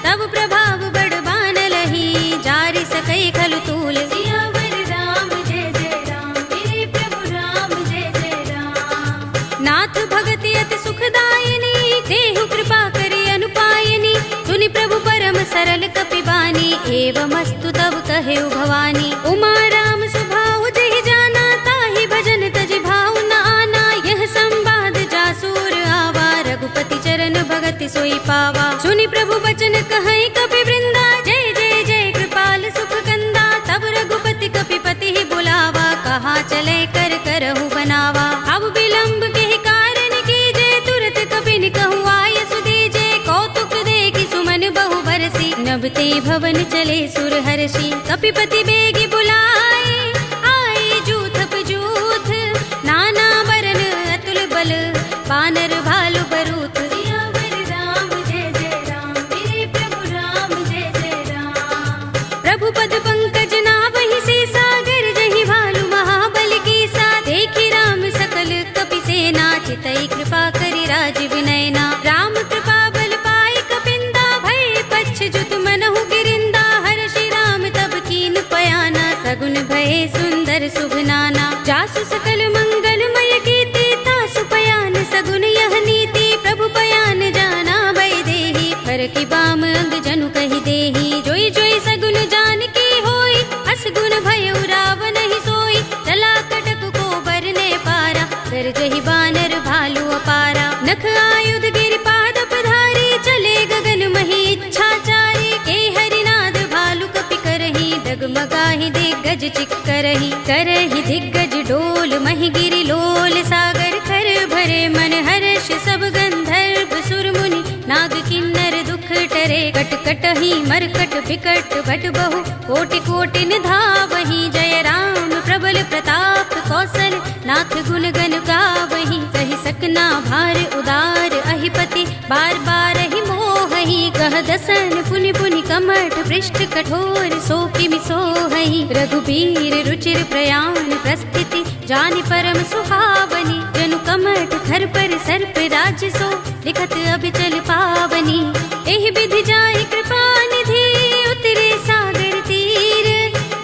तब प्रभाव बड़ बानलहि, जारि सकई खलु तूल। सियावर राम जय जय राम, मेरे प्रभु राम जय जय राम। नाथ भगति अति सुखदायिनी, देहु कृपा करि अनुपायिनी। सुनि प्रभु परम सरल कपि बानी, एवमस्तु तब कहेउ भवानी। उमा राम सुभाउ जहि जाना, ताहि भजन तजि भाउ न आना। यह संवाद जासूर आवा, रघुपति चरण भगति सोई पावा। सुनि प्रभु बचन कहै कपि वृंदा, जय जय जय कृपाल सुख कंदा। तब रघुपति कपिपति ही बुलावा, कहा चले कर करहु बनावा। अब विलंब के कारण कीजे, तुरत कपिन कहु आय सुदीजे। कौतुक देखि सुमन बहु बरसी, नभते भवन चले सुर हर्षि। कपिपति बेगी बुलाए, आए जूथप जूथ। नाना बरन अतुल बल, बानर भालु बरूथ। सियावर राम जय जय राम, मेरे प्रभु राम जय जय राम। प्रभु पद पंकज नावहि सीसा, गरजहि भालु महाबल कीसा। देखि राम सकल कपि सेना, चितई कृपा करि राज विनयना। राम कृपा बल पाई कपिंदा, भय पच्छ जुत मनहु गिरिंदा। हर्षि राम तब कीन पयाना, सगुन भये सुंदर शुभ नाना। जासु सकल मंगलमय कीर्ति, तासु पयान सगुन यह नीति। प्रभु पयान जाना भय देहि, फरकि बाम अंग जनु कहि देहि। जोई जोई सगुन जानकी होई, अस गुण भयउ रावण ही सोई। चला कटक को बरने पारा, गरजहि बानर भालु अपारा। नख आयुध गिरिपाद पधारी, चले गगन मही इच्छाचारी। के हरिनाद भालु कपि करहि, डगमगाहि दिग्गज चिक्करहि। करहि दिग्गज डोल महि गिरि लोल, सागर खर भरे मन हर्ष। सब गंधर्व सुर मुनि, नाग किन्नर दुख टरे। कट कटहि मरकट बिकट भट बहु, कोटि कोटि निधावहि। जय राम प्रबल प्रताप कौशल नाथ गुण गण गावहीं। कहि सकना भार उदार अहिपति बार बार ही मोहहि। कह दसन पुनि पुनि कमठ पृष्ठ कठोर सो किमि सोहहि। रघुबीर रुचिर प्रयाण प्रस्थिति जानि परम सुहावनी। जनु कमठ खर पर सर्प राज सो लिखत अभिचल पावनी। एहि विधि जाहि कृपा निधि उतरे सागर तीर।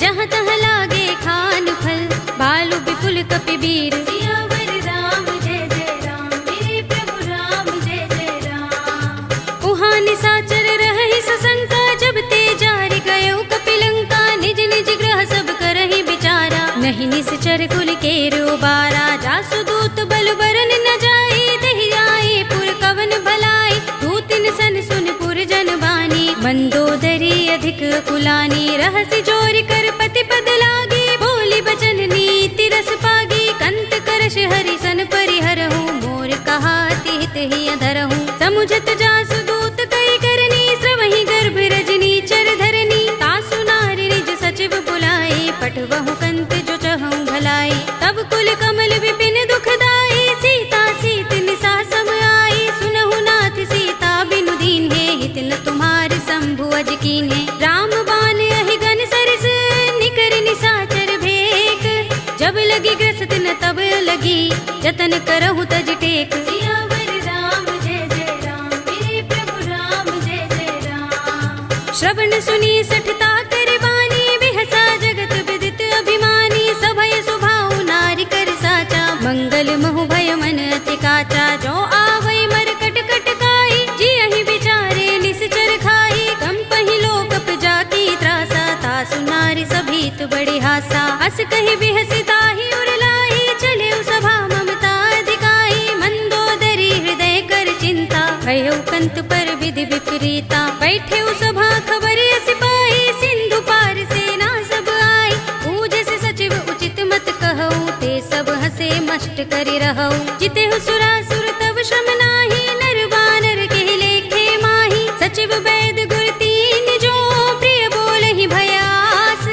जहाँ तहाँ लागे खान फल भालु विपुल कपिबीर। सियावर राम जय जय राम मेरे प्रभु राम जय जय राम। उहाँ निशाचर रहहि सशंका जब ते जारि गयो कपिलंका। निज निज ग्रह सब करहि विचारा नहीं निश्चर कुल केरो बारा। जासु दूत बल बरन न जाई दहि आए पुर कवन भलाई। दूतिन सन सुन पुर जन बानी मंदोदरी अधिक कुलानी। रहसि जोरि कर पति पद लागी बोली बचन नीति रस पागी। कंत करश हरि सन परिहरहु मोर कहा तिहित ही अधरहु। समुझत जासु दूत कई करनी श्रवहि गर्भ रजनी चर धरनी। तासु नारि निज सचिव बुलाए पठवहु कंत जो चहु भलाई। तब कुल कमल विपिन दुखदाई सीता सीत निसा सम आई। सुनहु नाथ सीता बिनु दीन है हित न तुम्हार शंभु अज कीन्हे। राम बाण अहि गन सरस निकर निशाचर भेक। जब लगी ग्रसत न तब लगी जतन करहु तज टेक। सियावर राम जय जय राम मेरे प्रभु राम जय जय राम। श्रवण सुनी सठता कर बानी बिहसा जगत विदित अभिमानी। सभय सुभाउ नारी कर साचा मंगल महु भय मन अति काचा। जो आवै मर कट कट काई जियहि विचारे निश्चर खाई। कंपहि लोकप जाकी त्रासा तासु नारी सभीत बड़े हासा। हस कहि बिहसि ताहि उर लाई चले सभा ममता अधिकाई। मंदोदरी हृदय कर चिंता भयो कंत पर विधि विपरीता। बैठे सभा खबर सिपाही सिंधु पार सेना सब आई। पूजस सचिव उचित मत कहऊ ते सब हसे मष्ट करि रहऊ। जितेहु सुरासुर तब श्रम नाही नर बानर के लेखे माही। सचिव वैद गुर तीन जो प्रिय बोलहि भयास।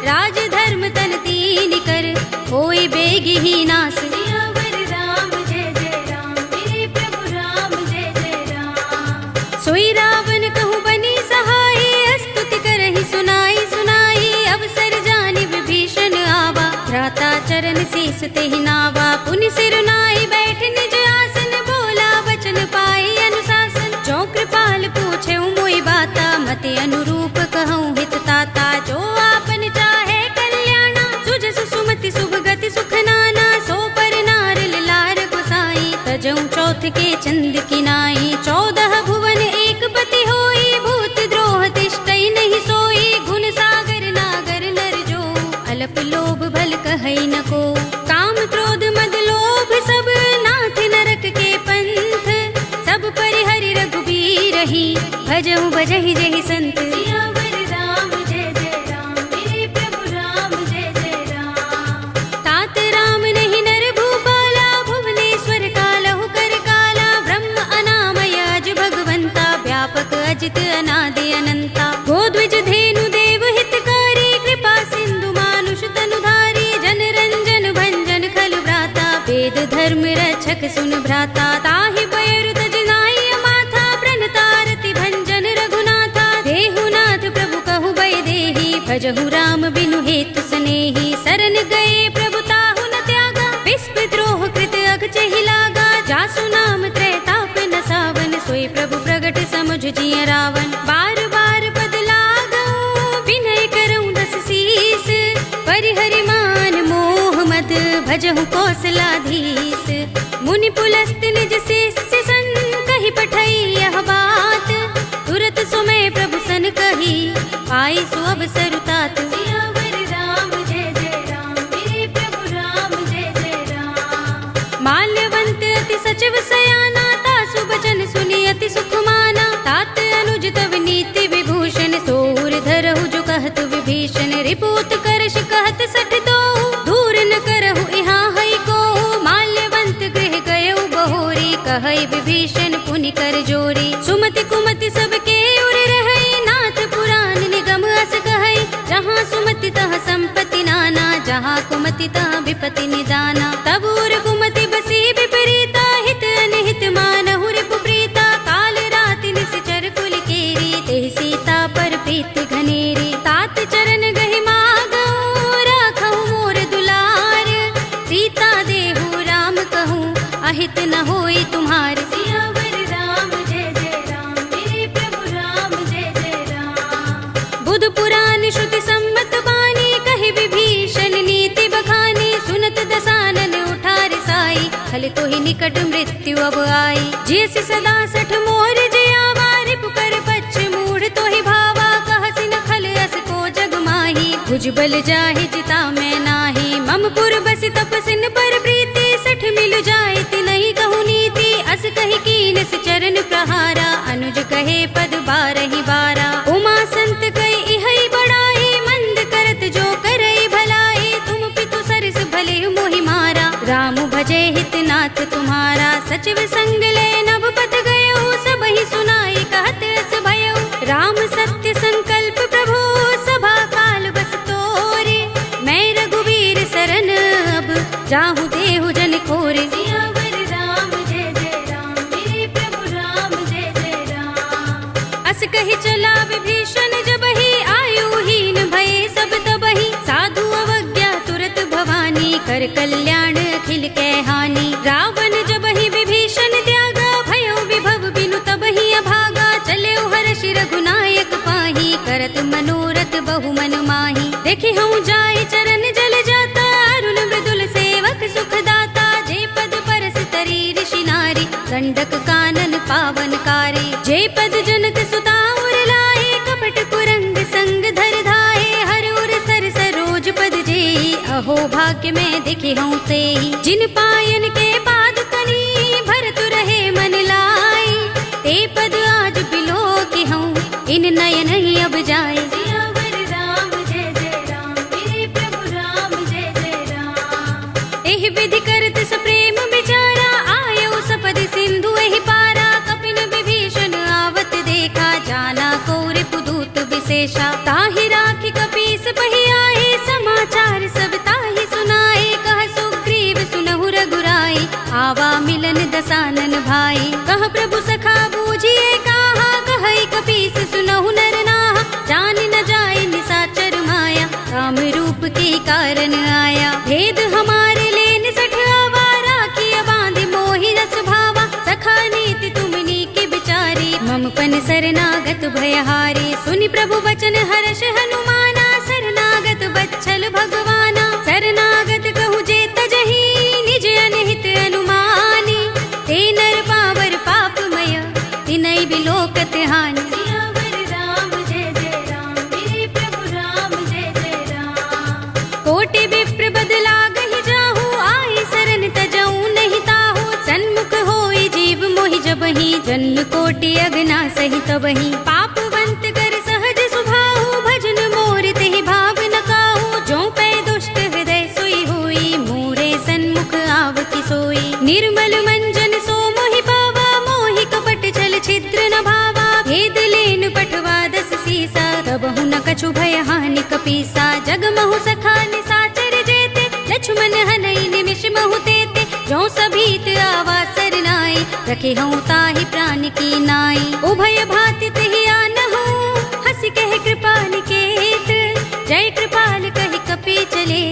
राज धर्म तन तीन कर होई बेगी ही नास। सियावर राम जय जय राम मेरे प्रभु राम जय जय राम। सोई रावण कहु बनी सहाय स्तुति करहि सुनाई सुनाई। अवसर जानि विभीषण आवा भ्राता चरण शीस तेहि नावा। पुनि सिर नाई बैठ निज आसन बोला वचन पाई अनुशासन। जो कृपाल पूछे मोई बाता मते अनुरूप कहूँ हित ताता। जो आपन चाहे कल्याणा सुजस सुमति शुभ गति सुख नाना। सो पर नार लार गोसाई तजऊ चौथ के चंद किनाई। 14 भुवन एक पति होई भूत द्रोह तिष्ठई नहीं सोई। गुण सागर नागर नर जो अल्प लोभ भल कहई न को। काम क्रोध मद लोभ सब नाथ नरक के पंथ। सब परिहरि रघुबीर ही भजहु भजहि जहि संत। सियावर राम जय जय राम मेरे प्रभु राम जय जय राम। तात राम नहीं नर भूपाला भुवनेश्वर कालहु कर काला। ब्रह्म अनामय अज भगवंता व्यापक अजित अनादि अनंता। गोद्विज धेनु देव हितकारी कृपा सिंधु मानुष तनुधारी। जन रंजन भंजन खल भ्राता वेद धर्म रक्षक सुन भ्राता। ताहि पयरु तज नाई माथा प्रणतारति भंजन रघुनाथा। देहुनाथ प्रभु कहु बै देहि भजहु राम बिनु हेतु सनेहि। सरन गए प्रभु ताहु न त्यागा विस्प द्रोह कृत अगचहि लागा। जासु नाम त्रैताप न सावन सोई प्रभु प्रगट समुझ जिय रावण। बार बार पद लागऊ विनय करऊँ दस शीस। परिहरि मान मोह मद भजहु कौशलाधीश। मुनि पुलस्त निज शिष्य सन कहि पठई यह बात। तुरत सुमय प्रभु सन कही पाई सु अवसर तात। सियावर राम जय जय राम मेरे प्रभु राम जय जय राम। माल्यवंत अति सचिव सयाना तासु बचन सुनि अति सुख माना। तात अनुज तव नीति विभूषण सोर धरहु जो कहत विभीषण। रिपूत करश कहत सठ दो दूर न करहु इहाँ हई को। माल्यवंत गृह गयउ बहोरी कहई विभीषण पुनि कर जोरी। सुमति कुमति सबके उर रहई नाथ पुराण निगम अस कहई। जहाँ सुमति तह संपत्ति नाना जहाँ कुमति ता विपति निदाना। तब उर कुमति बसी विपरीता, हित अनहित मानहु रिपु प्रीता। काल राति निश्चर कुल केरी, तेहि सीता पर प्रीति घनेरी। तात चरण गहि मागहु, राखहु मोर दुलार। सीता देहु राम कहूँ, अहित न होई तुम्हार। सियावर राम जय जय राम, मेरे प्रभु राम जय जय राम। बुध पुराण श्रुति सम्मत बानी, कहि विभीषण नीति बखानी। सुनत दसानन उठार साई, खल तो ही निकट मृत्यु अब आई। जियसि सदा सठ मोर जियावा, रिपु कर पच्छ मूढ़ तो ही भावा। कहसि न खल अस को जग माही, भुजबल जाहि जिता मैं नाही। मम पुर बसि तपसिन पर प्रीति, सठ मिल जाए तिनहि कहु नीति। अस कहि कीनस चरण प्रहारा, अनुज कहे पद बारहि बारा। उमा संत कहि इहै बड़ाई, मंद करत जो करई भलाई। तुम पितु सरस भले मोहि मारा, राम भजे हित नाथ तुम्हारा। सचिव संग ले नभ पत गयो, सबहि सुनाई कहत अस भयो। राम सत्य संकल्प प्रभु, सभा काल बस तोरे। मैं रघुवीर सरन अब, जाहु देहु जन खोरे। सियावर राम जय जय राम, मेरे प्रभु राम जय जय राम। अस कहि चला विभीषण जबहि, आयुहीन भये सब तबहि। साधु अवज्ञा तुरत भवानी, कर कल्याण अखिल कै हानि। रावण जबहि विभीषण त्यागा, भयो विभव बिनु तबहि अभागा। चले हर्षि रघुनायक पाही, करत मनोरथ बहु मन माही। देखि हूँ जाय चरण जल जाता, अरुण मृदुल सेवक सुख दाता। जे पद परस तरी ऋषि नारी, गंडक कानन पावन कारी। जे पद जनक सुता उर लाए, कपट कुरंग संग धर धाये। हर उर सर सरोज पद जेई, अहो भाग्य में दिखे हूँ तेई। जिन पायन के पाद कनी, भरत रहे मन लाई। ते पद आज बिलो की हूँ, इन नयन ही अब जाए। सियावर राम जय जय राम, मेरे प्रभु राम जय जय राम। एहि विधि करत सप्रेम विचारा, आयो सपद सिंधु एहि पारा। कपिन विभीषण आवत देखा, जाना को रिपुदूत विशेषा। ताहि राखी कपीस पहि आए, समाचार सब ताहि सुनाए। कह सुग्रीव सुनहु रघुराई, आवा मिलन दसानन भाई। कह प्रभु सखा बूझिए कहा, कहई कपीस सुनहु नर नाहा। जान न जाए निसाचर माया, काम रूप के कारण आया। भेद हमारे लेन सठ आवा, राखिया बांधि मोहि रस भावा। सखा नीति तुमनी के बिचारी, मम पन शरणागत भयहारी। सुनि प्रभु वचन हर्ष हनुमाना, शरणागत बच्छल भगवाना। शरणागत कहु जे तजहि, निज अनहित अनुमानी। ते नर पावर पापमय, तिनहि बिलोकत हानि। सियावर राम जय जय राम, मेरे प्रभु राम जय जय राम। कोटि विप्र बदला गहि जाहु, आई शरण तजऊ नहीं ताहु। सन्मुख होई जीव मोहि जबहि, जन्म कोटि अगना सहि तबहि। पापवंत कर सहज सुभाहु, भजन मोर तेहि भाव न काहू। जो पै दुष्ट हृदय सोई होई, मोरे सन्मुख आवति सोई। निर्मल मंजन सो मोहि पावा, मोहि कपट छल छिद्र न भावा। भेद लेन पठवा दस सीसा, तबहु न कछु भय हानि कपीसा। जग महु सखा निसाचर जेते, लक्ष्मण हनई निमिष महु तेते। जो सभीत आवा सरनाई, रखे हूँ ताहि प्राण की नाई। उभय भाति तेहि आनहु, हंसि कहे कृपाल केत। जय कृपाल कहि कपि चले,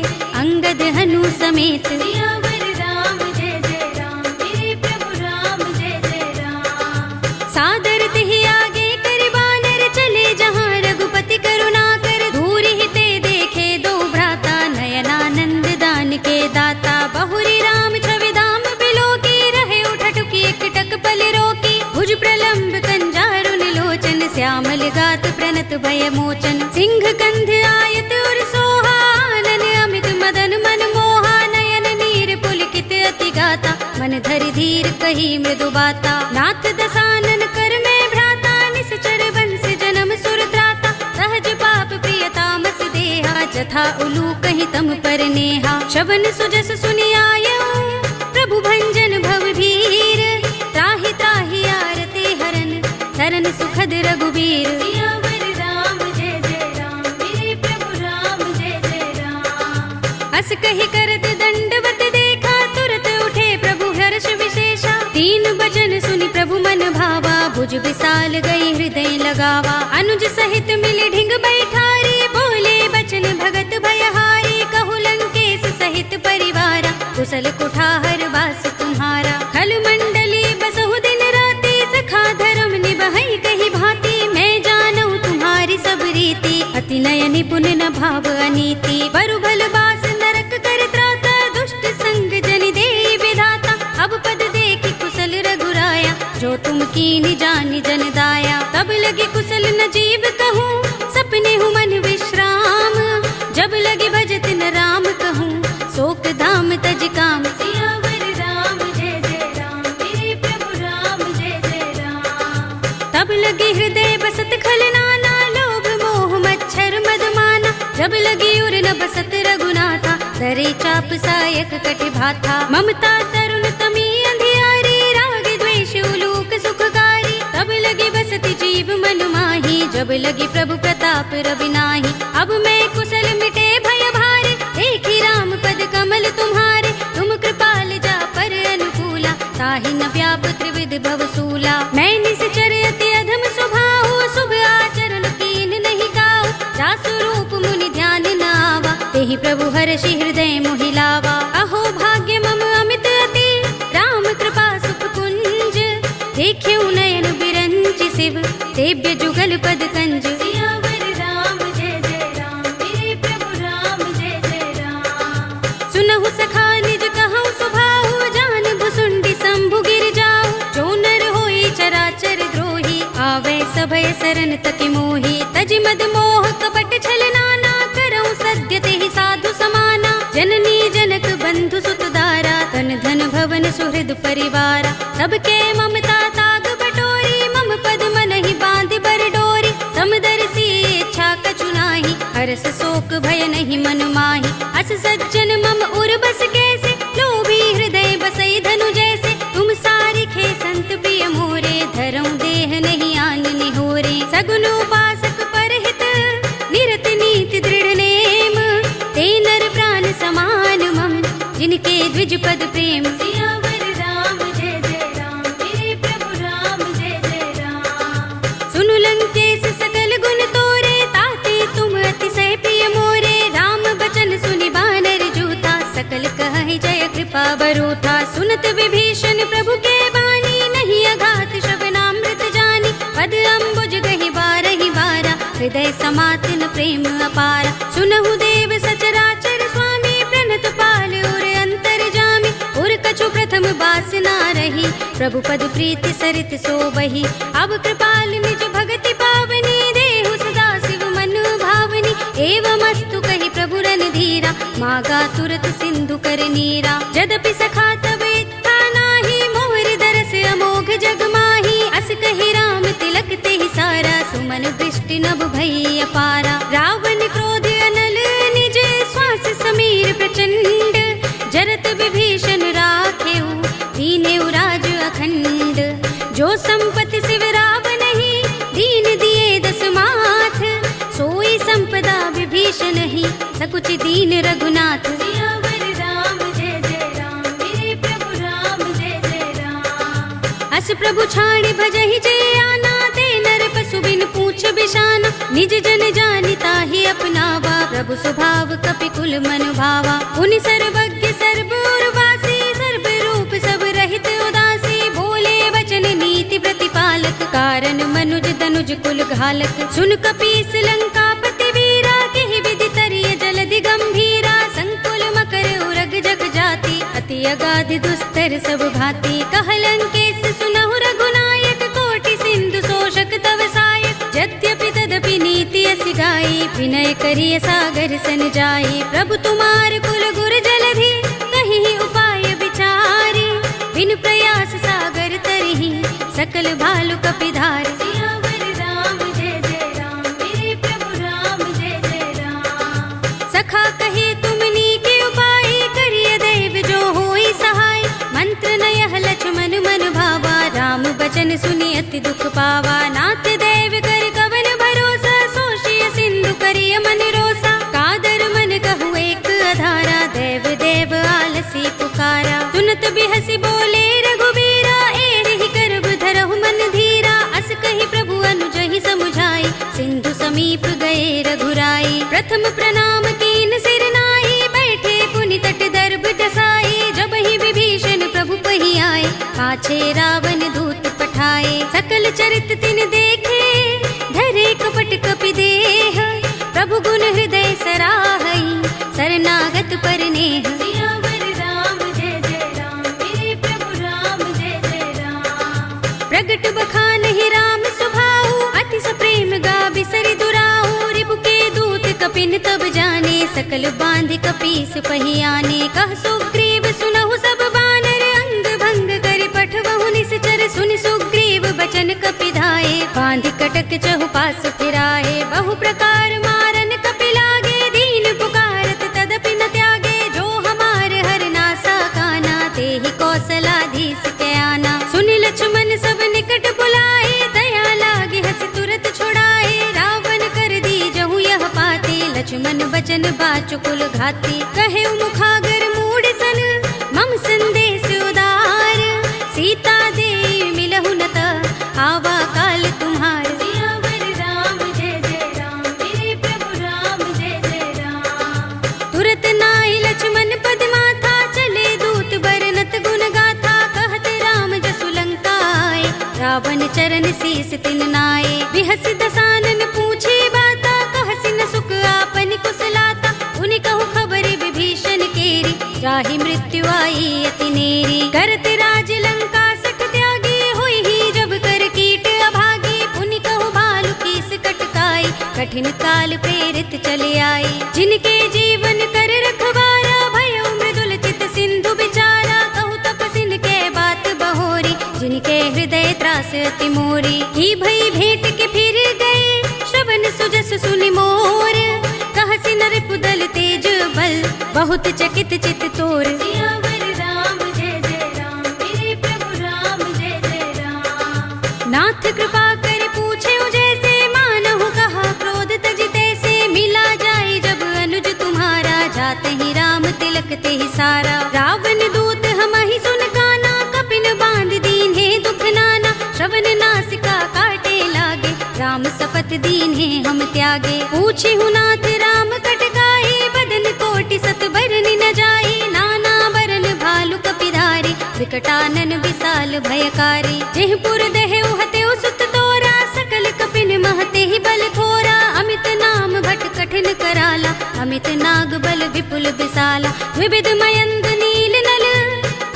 अंगद हनु समेत। सियावर राम जय जय राम, मेरे प्रभु राम जय जय राम। सादर तेहि आगे कर बानर, चले जहाँ रघुपति करुणा कर। दूर ही ते देखे दो भ्राता, नयनानंद दान के दाता। बहुरी राम छवि धाम बिलो की, रहे उठटुकी एकटक पल रोकी। भुज प्रलंब कंजारुन लोचन, श्यामल गात प्रणत भय मोचन। सिंह कंध आयत उर सोहा, आनन अमित मदन मन मोहा। नयन नीर पुलकित अति गाता, मन धरि धीर कही मृदु बाता। नाथ दसानन कर में भ्राता, निश्चर बंस जन्म सुर त्राता। सहज पाप प्रिय तामस देहा, जथा उलू कहि तम पर नेहा। शवन सुजस सुनि आयो, प्रभु भंजन भव भीर। त्राहि त्राहि आरती हरन, शरण सुखद रघुबीर। सियावर राम जय जय राम, मेरे प्रभु राम जय जय राम। हस कही करत दंडवत देखा, तुरत उठे प्रभु हर्ष विशेषा। तीन बचन सुनि प्रभु मन भावा, भुज विशाल गई हृदय लगावा। अनुज सहित मिले ढिंग बैठारी, बोले बचन भगत भयहारी। कहु लंकेश सहित परिवारा, कुशल कुठार वास तुम्हारा। खल मंडली बसहु दिन राति, सखा धर्म निबहै कही भांति। मैं जानऊ तुम्हारी सब रीति, अति नय निपुण न भाव अनीति। बरु भल बास नरक कर त्राता, दुष्ट संग जनि देई विधाता। अब पद देखि कुशल रघुराया, जो तुम कीनि जानि जन दाया। तब लगे कुशल न जीव कहूँ, सपने हूँ मन विश्राम। जब लगे भजत न राम कहूँ, शोक धाम तज काम। सियावर राम जय जय राम, मेरे प्रभु राम जय जय राम। तब लगे हृदय बसत खल नाना, लोभ मोह मच्छर मद माना। जब लगी उर न बसत रघुनाथा, धरे चाप सायक कटि भाथा। ममता तरुण तमी अंधियारी, राग द्वेष उलूक सुखकारी। तब लगे बसति जीव मन माही, जब लगी प्रभु प्रताप रवि नाही। अब मैं कुशल मिटे भय भारे, देखी राम पद कमल तुम्हारे। तुम कृपाल जा पर अनुकूला, ताहि न व्याप त्रिविध भवसूला। मैं निश्चर अति अधम स्वभाव, शुभ आचरण कीन नहीं गाओ। जासु रूप मुनि ध्यान न आवा, तेहि प्रभु हर्षि हृदय मोहि लावा। अहो भाग्य मम अमित अति, राम कृपा सुख कुंज। देख्यऊ नयन बिरंचि शिव, सेव्य जुगल पद कंज। सियावर राम जय जय राम, मेरे प्रभु राम जय जय राम। सुनहु सखा निज कहऊँ सुभाहु, जान भुसुंडी शंभु गिर जाऊ। जो नर होई चराचर द्रोही, आवे सभय सरन तकि मोही। तज मद मोह कपट छल नाना, करऊँ सद्य तेहि साधु समाना। जननी जनक बंधु सुत दारा, तन धन भवन सुहृद परिवारा। सबके ममता ताग बटोरी, मम पद मनहि बांधि बर डोरी। समदर्शी इच्छा कछु नाही, हरस शोक भय नहीं मन माही। अस सज्जन मम उर बस कैसे, लोभी हृदय बसई धनु जैसे। तुम सारिखे संत प्रिय मोरे, धरऊँ देह नहीं आन निहोरे। सगुन उपासक परहित, निरत नीति दृढ़ नेम। ते नर प्राण समान मम, जिनके द्विज पद प्रेम। सियावर राम जय जय राम, मेरे प्रभु राम जय जय राम। सुनु लंकेश सकल गुण तोरे, ताते तुम अतिशय प्रिय मोरे। राम बचन सुनि बानर जूथा, सकल कहहि जय कृपा बरूथा। सुनत विभीषण प्रभु के बानी, नहीं अघात श्रवणामृत जानी। पद अम्बुज गहि बारहि बारा, हृदय समात न प्रेम अपारा। सुनहु देव सचराचर स्वामी, प्रणत पाल उर अंतर जामी। उर कछु प्रथम बासना रही, प्रभु पद प्रीति सरित सोबही। अब कृपाल निज भगति पावनी, देहु सदा शिव मन भावनी। एवमस्तु कहि प्रभु रणधीरा, मागा तुरत सिंधु कर नीरा। यद्यपि सखा तब इत्था नाही, मोहर दरस अमोघ जग माही। अस कहि राम तिलक तेहि सारा, सुमन वृष्टि नभ भई अपारा। रावण क्रोध अनल निज, श्वास समीर प्रचंड। जरत विभीषण राखेऊ, दीनेऊ राज अखंड। जो संपत्ति शिव रावण ही, दीन दिए दस माथ। सोई संपदा विभीषण ही, सकुच दीन रघुनाथ। सियावर राम जय जय राम, मेरे प्रभु राम जय जय राम। अस प्रभु छाड़ भजहि जय आना, ते नर पशु बिन पूछ बिशाना। निज जन जानि ताहि अपनावा, प्रभु स्वभाव कपि कुल मन भावा। पुनि सर्वज्ञ सर्व उर्वासी, सर्व रूप सब रहित उदासी। बोले वचन नीति प्रतिपालक, कारण मनुज तनुज कुल घालक। सुन कपीस लंकापति वीरा, केहि विधि तरिय जलधि गंभीरा। संकुल मकर उरग जग जाति, अति अगाध दुस्तर सब भांति। कह लंकेश सुनहु रघुनायक, कोटि सिंधु शोषक तव सायक। यद्यपि तदपि नीति असि गाई, विनय करिय सागर सन जाई। प्रभु तुमार कुल गुर जलधि, कहीं उपाय विचारी। बिन प्रयास सागर तरही, सकल भालु कपिधार। सियावर राम जय जय राम, मेरे प्रभु राम जय जय राम। सखा कहे तुमनी के उपाय, करिय दैव जो होई सहाय। मंत्र नयह लक्ष्मण मन भावा, राम बचन सुनि अति दुख पावा। नाथ दैव कर कवन भरोसा, सोषिय सिंधु करिय मन रोसा। कादर मन कहु एक अधारा, पाछे रावण दूत पठाए, सकल चरित तिन देखे, धरे कपट कपि देह, प्रभु गुण हृदय सराहई, शरणागत पर नेह। सियावर राम जय जय राम, मेरे प्रभु राम जय जय राम। प्रगट बखान ही राम सुभाऊ, अति सप्रेम गा बिसरि दुराऊ, रिपु के दूत कपिन तब जाने, सकल बांध कपीस पहियाने। कह सुग्रीव सुनहु सब बानर, अंग भंग कर पठवहु निश्चर, सुनि सुग्रीव बचन कपि धाये, बांध कटक चहुपास फिराए। बहु प्रकार मारन कपि लागे, दीन पुकारत तदपि न त्यागे, जो हमार हर नासा काना, तेहि कौशलाधीश के आना। सुनि लक्ष्मण सब निकट बुलाए, दया लागे हंस तुरत छुड़ाए, रावण कर दी जहु यह पाते, लक्ष्मण बचन बाचुकुल घाती। कहे मुखागर मूढ़ सन, मम संदेश उदार, सीता दे मिलहु न त, आवा काल तुम्हार। सियावर राम जय जय राम, मेरे प्रभु राम जय जय राम। तुरत नाई लक्ष्मण पद माथा, चले दूत बरनत गुण गाथा, कहत राम जसु लंका आए, रावण चरण शीस तिन नाए। बिहस दसानन पूछे बाता, कहसि न सुख आपन कुशलाता, उनि कहु खबर विभीषण केरी, जाहि मृत्यु आई अति नेरी। करत राज लंका सठ त्यागी, हुई ही जब कर कीट अभागी, पुनि कहु भालु कीस कटकाई, कठिन काल प्रेरित चले आई। जिनके जीवन कर रखवारा, भयो मृदुल चित सिंधु बिचारा, कहु तपसिन के बात बहोरी, जिनके हृदय त्रास अति मोरी। की भई भेंट के फिर गए, श्रवण सुजस सुनि मोर, कहसि नर पुदल तेज बल, बहुत चकित चित तोर। सियावर राम जय जय राम, मेरे प्रभु राम जय जय राम। नाथ कृपा कर पूछे जैसे, मानहु कहा क्रोध तज तैसे, मिला जाए जब अनुज तुम्हारा, जाते ही राम तिलक ते ही सारा। रावण दूत हम ही सुन काना, कपिन बांध दीन्हे दुख नाना, श्रवण नासिका काटे लागे, राम सपत दीन्हे हम त्यागे। पूछे नाथ राम कटकाई, बदन कोटि सत बरन न जाई, नाना बरन भालु कपिधारी, विकटानन विशाल भयकारी। जेहपुर दहेउ हतेउ सुत तोरा, सकल कपिन महते ही बल थोरा, अमित नाम भट कठिन कराला, अमित नाग बल विपुल विशाला। विविध मयंद नील नल,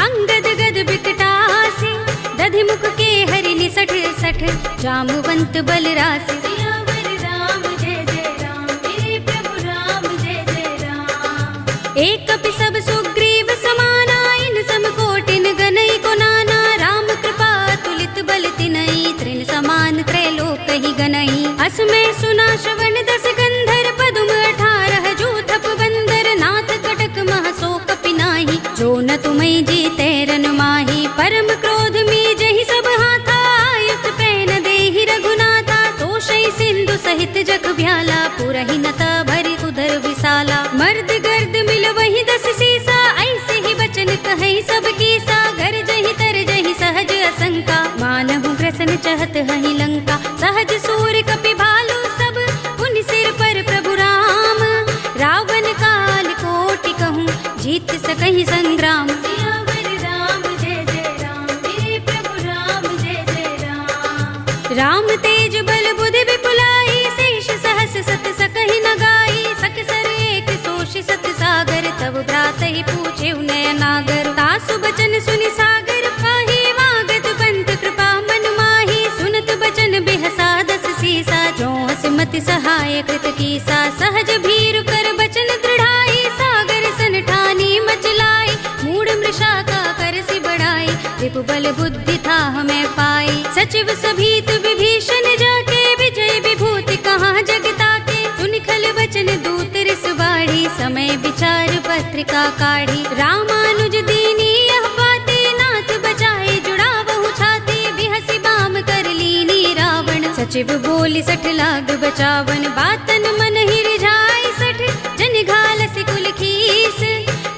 अंगद गद बिकटासी, दधि मुख के हरि निसठ सठ, जामुवंत बल रासि। सियावर राम जय जय राम, मेरे प्रभु राम जय जय राम। एक कपि सब सुग्रीव समाना, इन सम कोटिन गनई को नाना, राम कृपा तुलित बल तिनई, तृण समान त्रैलोक ही गनई। असमय सुना श्रवण दस गंधर, पदुम 18 जूथप बंदर, नाथ कटक मह सो कपि नाही, जो न तुम्हें जीते रन माही। परम क्रोध में जहि सब हाथा, आयुष पैन देहि रघुनाथा, तोषई सिंधु सहित जग भ्याला, पुरहि नता भरि उदर विशाला। मर्द गर्द मिल वही 10 सीसा, ऐसे ही बचन कहीं सब कीसा, घर जहि तर जहि सहज असंका, मानहु ग्रसन चहत हहि लंका। सहज सूर कपि भालु सब, पुनि सिर पर प्रभु राम, रावण काल कोटि कहूँ, जीत सकहि संग्राम। सियावर राम जय जय राम, मेरे प्रभु राम जय जय राम। राम तेज बल बुद्धि विपुलाई, शेष सहस सत सकहि न गाई, सकसर एक सोषि सत सागर, तब भ्रात ही पूछे नय नागर। तासु बचन सुनि सागर पाही, मागत पंत कृपा मन माही, सुनत बचन बिहसा 10 सीसा, जो हसमति सहाय कृत कीसा। सहज भीरु कर बचन दृढ़ाई, सागर सन ठानी मचलाई, मूढ़ मृषा का कर सि बढ़ाई, रिपु बल बुद्धि था हमें पाई। सचिव सभीत विभीषण जाके, विजय विभूति कहाँ जगता के, सुनि खल बचन दूत रिस बाढ़ी, समय विचार पत्रिका काढ़ी। रामानुज दीनी यह बाते, नाथ बचाए जुड़ा बहु छाते, बिहसि बाम कर लीनी रावण, सचिव बोली 60 लाग बचावन। बातन मन ही रिझाई 60, जन घालसि कुल खीस,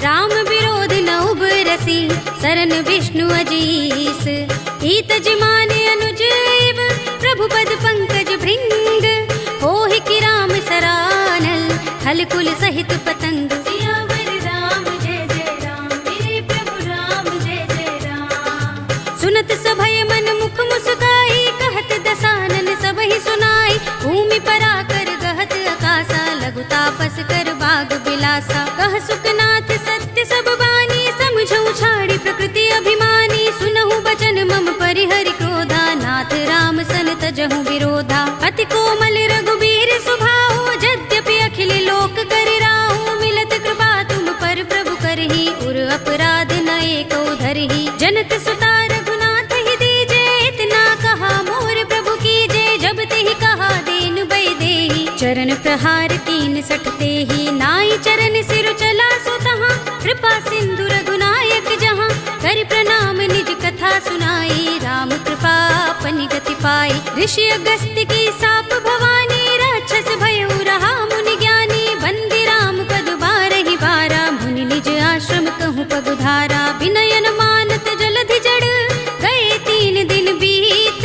राम विरोध न उबरसी, सरन विष्णु अजीस। ईत जिमाने अनुज एव, प्रभु पद पंकज भृंग, होहि कि राम सरानल, हल कुल सहित पतंग। सियावर राम जय जय राम, मेरे प्रभु राम जय जय राम। सुनत करहु विरोधा। अति कोमल रघुबीर स्वभाव, यद्यपि अखिल लोक कर राहु। मिलत कृपा तुम पर प्रभु करही, उर अपराध न एको धरही। जनत सुता रघुनाथ ही दीजे, इतना कहा मोर प्रभु कीजे। जब तेहि कहा दीन बय देहि, चरण प्रहार कीन सठते ही। नाई चरण सिर चला सो तहाँ, कृपा सिंधु रघुनायक जहाँ। कर प्रणाम निज कथा सुनाई, राम कृपा अपनी गति पाई। ऋषि अगस्त्य की साप भवानी, राक्षस भयउ रहा मुनि ज्ञानी। बंदी राम पद बारहि बारा, मुनि निज आश्रम कहूँ पगुधारा। विनयन मानत जलधि जड़, गए 3 दिन बीत।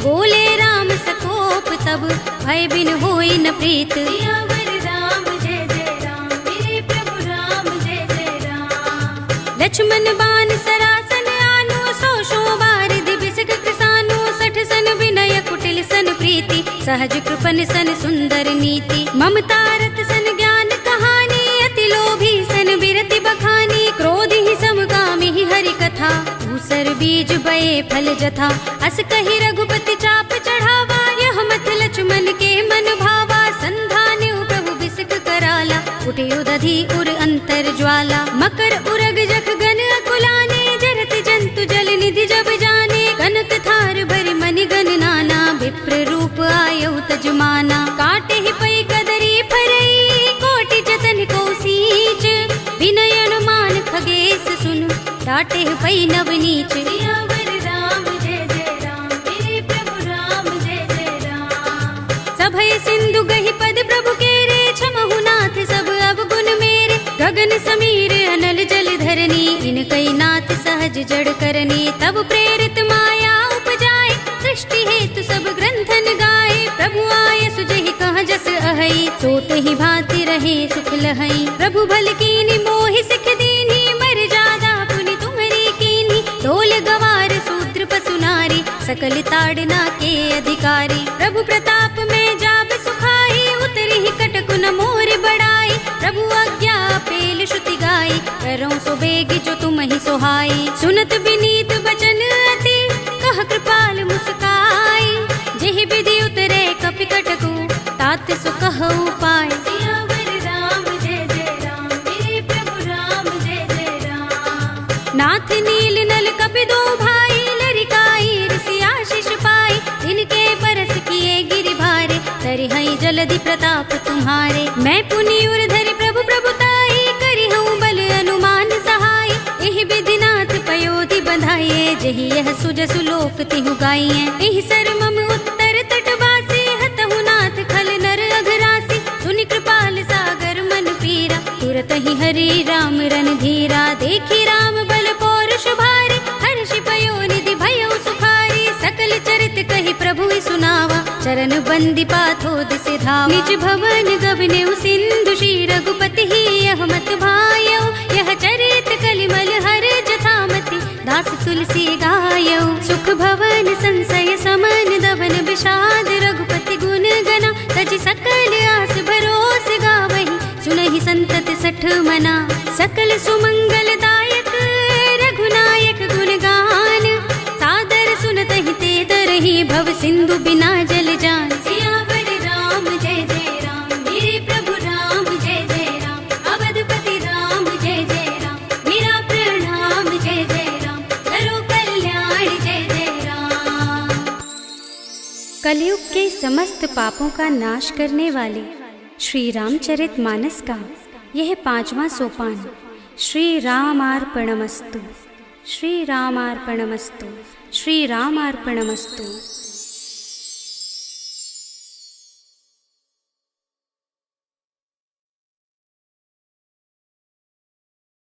बोले राम सकोप तब, भय बिन होई न प्रीत। सियावर राम जय जय राम, मेरे प्रभु राम जय जय राम। लक्ष्मण बान सरासन आनो, 100 बार दिबिसक कृसानो। 60 सन विनय कुटिल सन प्रीति, सहज कृपन सन सुंदर नीति। ममता रत सन ज्ञान कहानी, अति लोभी सन बिरति बखानी। क्रोध ही समगामी ही हरि कथा, दूसर बीज बये फल जथा। अस कहि रघुपति चाप चढ़ावा, यह मत लक्ष्मण के मन भावा। संधान्यु प्रभु बिसक कराला, कुटियो दधि उर अंतर ज्वाला। मकर उरग जख गन अकुलाने, जरत जंतु जल निधि जब जाने। कनक थार भरि मनि गन नाना, विप्र रूप आयउ तजमाना। काटे ही पै कदरी फरई, कोटि जतन को सींच। विनयन मान खगेश सुन, डाटे ही पै नवनीच। सियावर राम जय जय राम, मेरे प्रभु राम जय जय राम। सभय सिंधु गहि पद प्रभु केरे, क्षमहु नाथ सब अवगुण मेरे। गगन समीर अनल जल धरनी, इनकई नाथ सहज जड़ करनी। तब प्रेरित माया उपजाए, सृष्टि हेतु सब ग्रंथन गाए। प्रभु आय सुजहि कह जस अहै, सोत ही भांति रहे सुख लहै। प्रभु भल कीनी मोहि सिख दीनी, मर जादा पुनि तुम्हरी कीनी। ढोल गवार शूद्र पशु नारी, सकल ताड़ना के अधिकारी। प्रभु प्रताप में जाब सुखाई, उतरी ही कटकु न मोर बड़ाई। प्रभु आज्ञा पेल श्रुति गाई, करऊं सो बेग जो तुम ही सोहाई। सुनत विनीत बचन अति, कह कृपाल मुस्काई। जेहि विधि उतरे कपि कटकु, तात सो कहु पाय। सियावर राम जय जय राम, मेरे प्रभु राम जय जय राम। नाथ नील नल कपि दो भाई, लरिकाई ऋषि आशीष पाई। जिनके परस किए गिरि भारे, तरिहै जलधि प्रताप तुम्हारे। मैं पुनि उर धरि प्रभु प्रभुताई, करिहऊँ बल अनुमान सहाय। एहि विधि नाथ पयोधि बंधाइए, जेहि यह सुजसु लोक तिहु गाइए। एहि सर मम उत्तर तटवासी, हतहु नाथ खल नर अघरासी। सुनि कृपाल सागर मन पीरा, तुरत ही हरि राम रन धीरा। देखी राम बल पौरुष भारी, हर्षि पयो निधि भयउ सुखारी। सकल चरित कहि प्रभु सुनावा, चरण बंदी पाथोद से धावा। निज भवन गवनेउ सिंधु, श्री रघुपति ही यह मत भायउ। यह चरित कलिमल हर जथामति, दास तुलसी गायउ। सुख भवन संशय समन, दवन विषाद रघुपति गुण गना। तजि सकल आस भरोस गावहि, सुनहि संतत सठ मना। सकल सुमंगल दायक रघुनायक गुण गान, सादर सुनतहि ते तरहि भव सिंधु बिना जल जान। सियावर राम जय जय राम, मेरे प्रभु राम जय जय राम। अवधपति राम जय जय राम, मेरा प्रणाम जय जय राम। करो कल्याण जय जय राम। कलयुग के समस्त पापों का नाश करने वाले श्री रामचरित मानस का यह 5वां सोपान श्री रामार्पणमस्तु, श्री रामार्पणमस्तु, श्री रामार्पणमस्तु।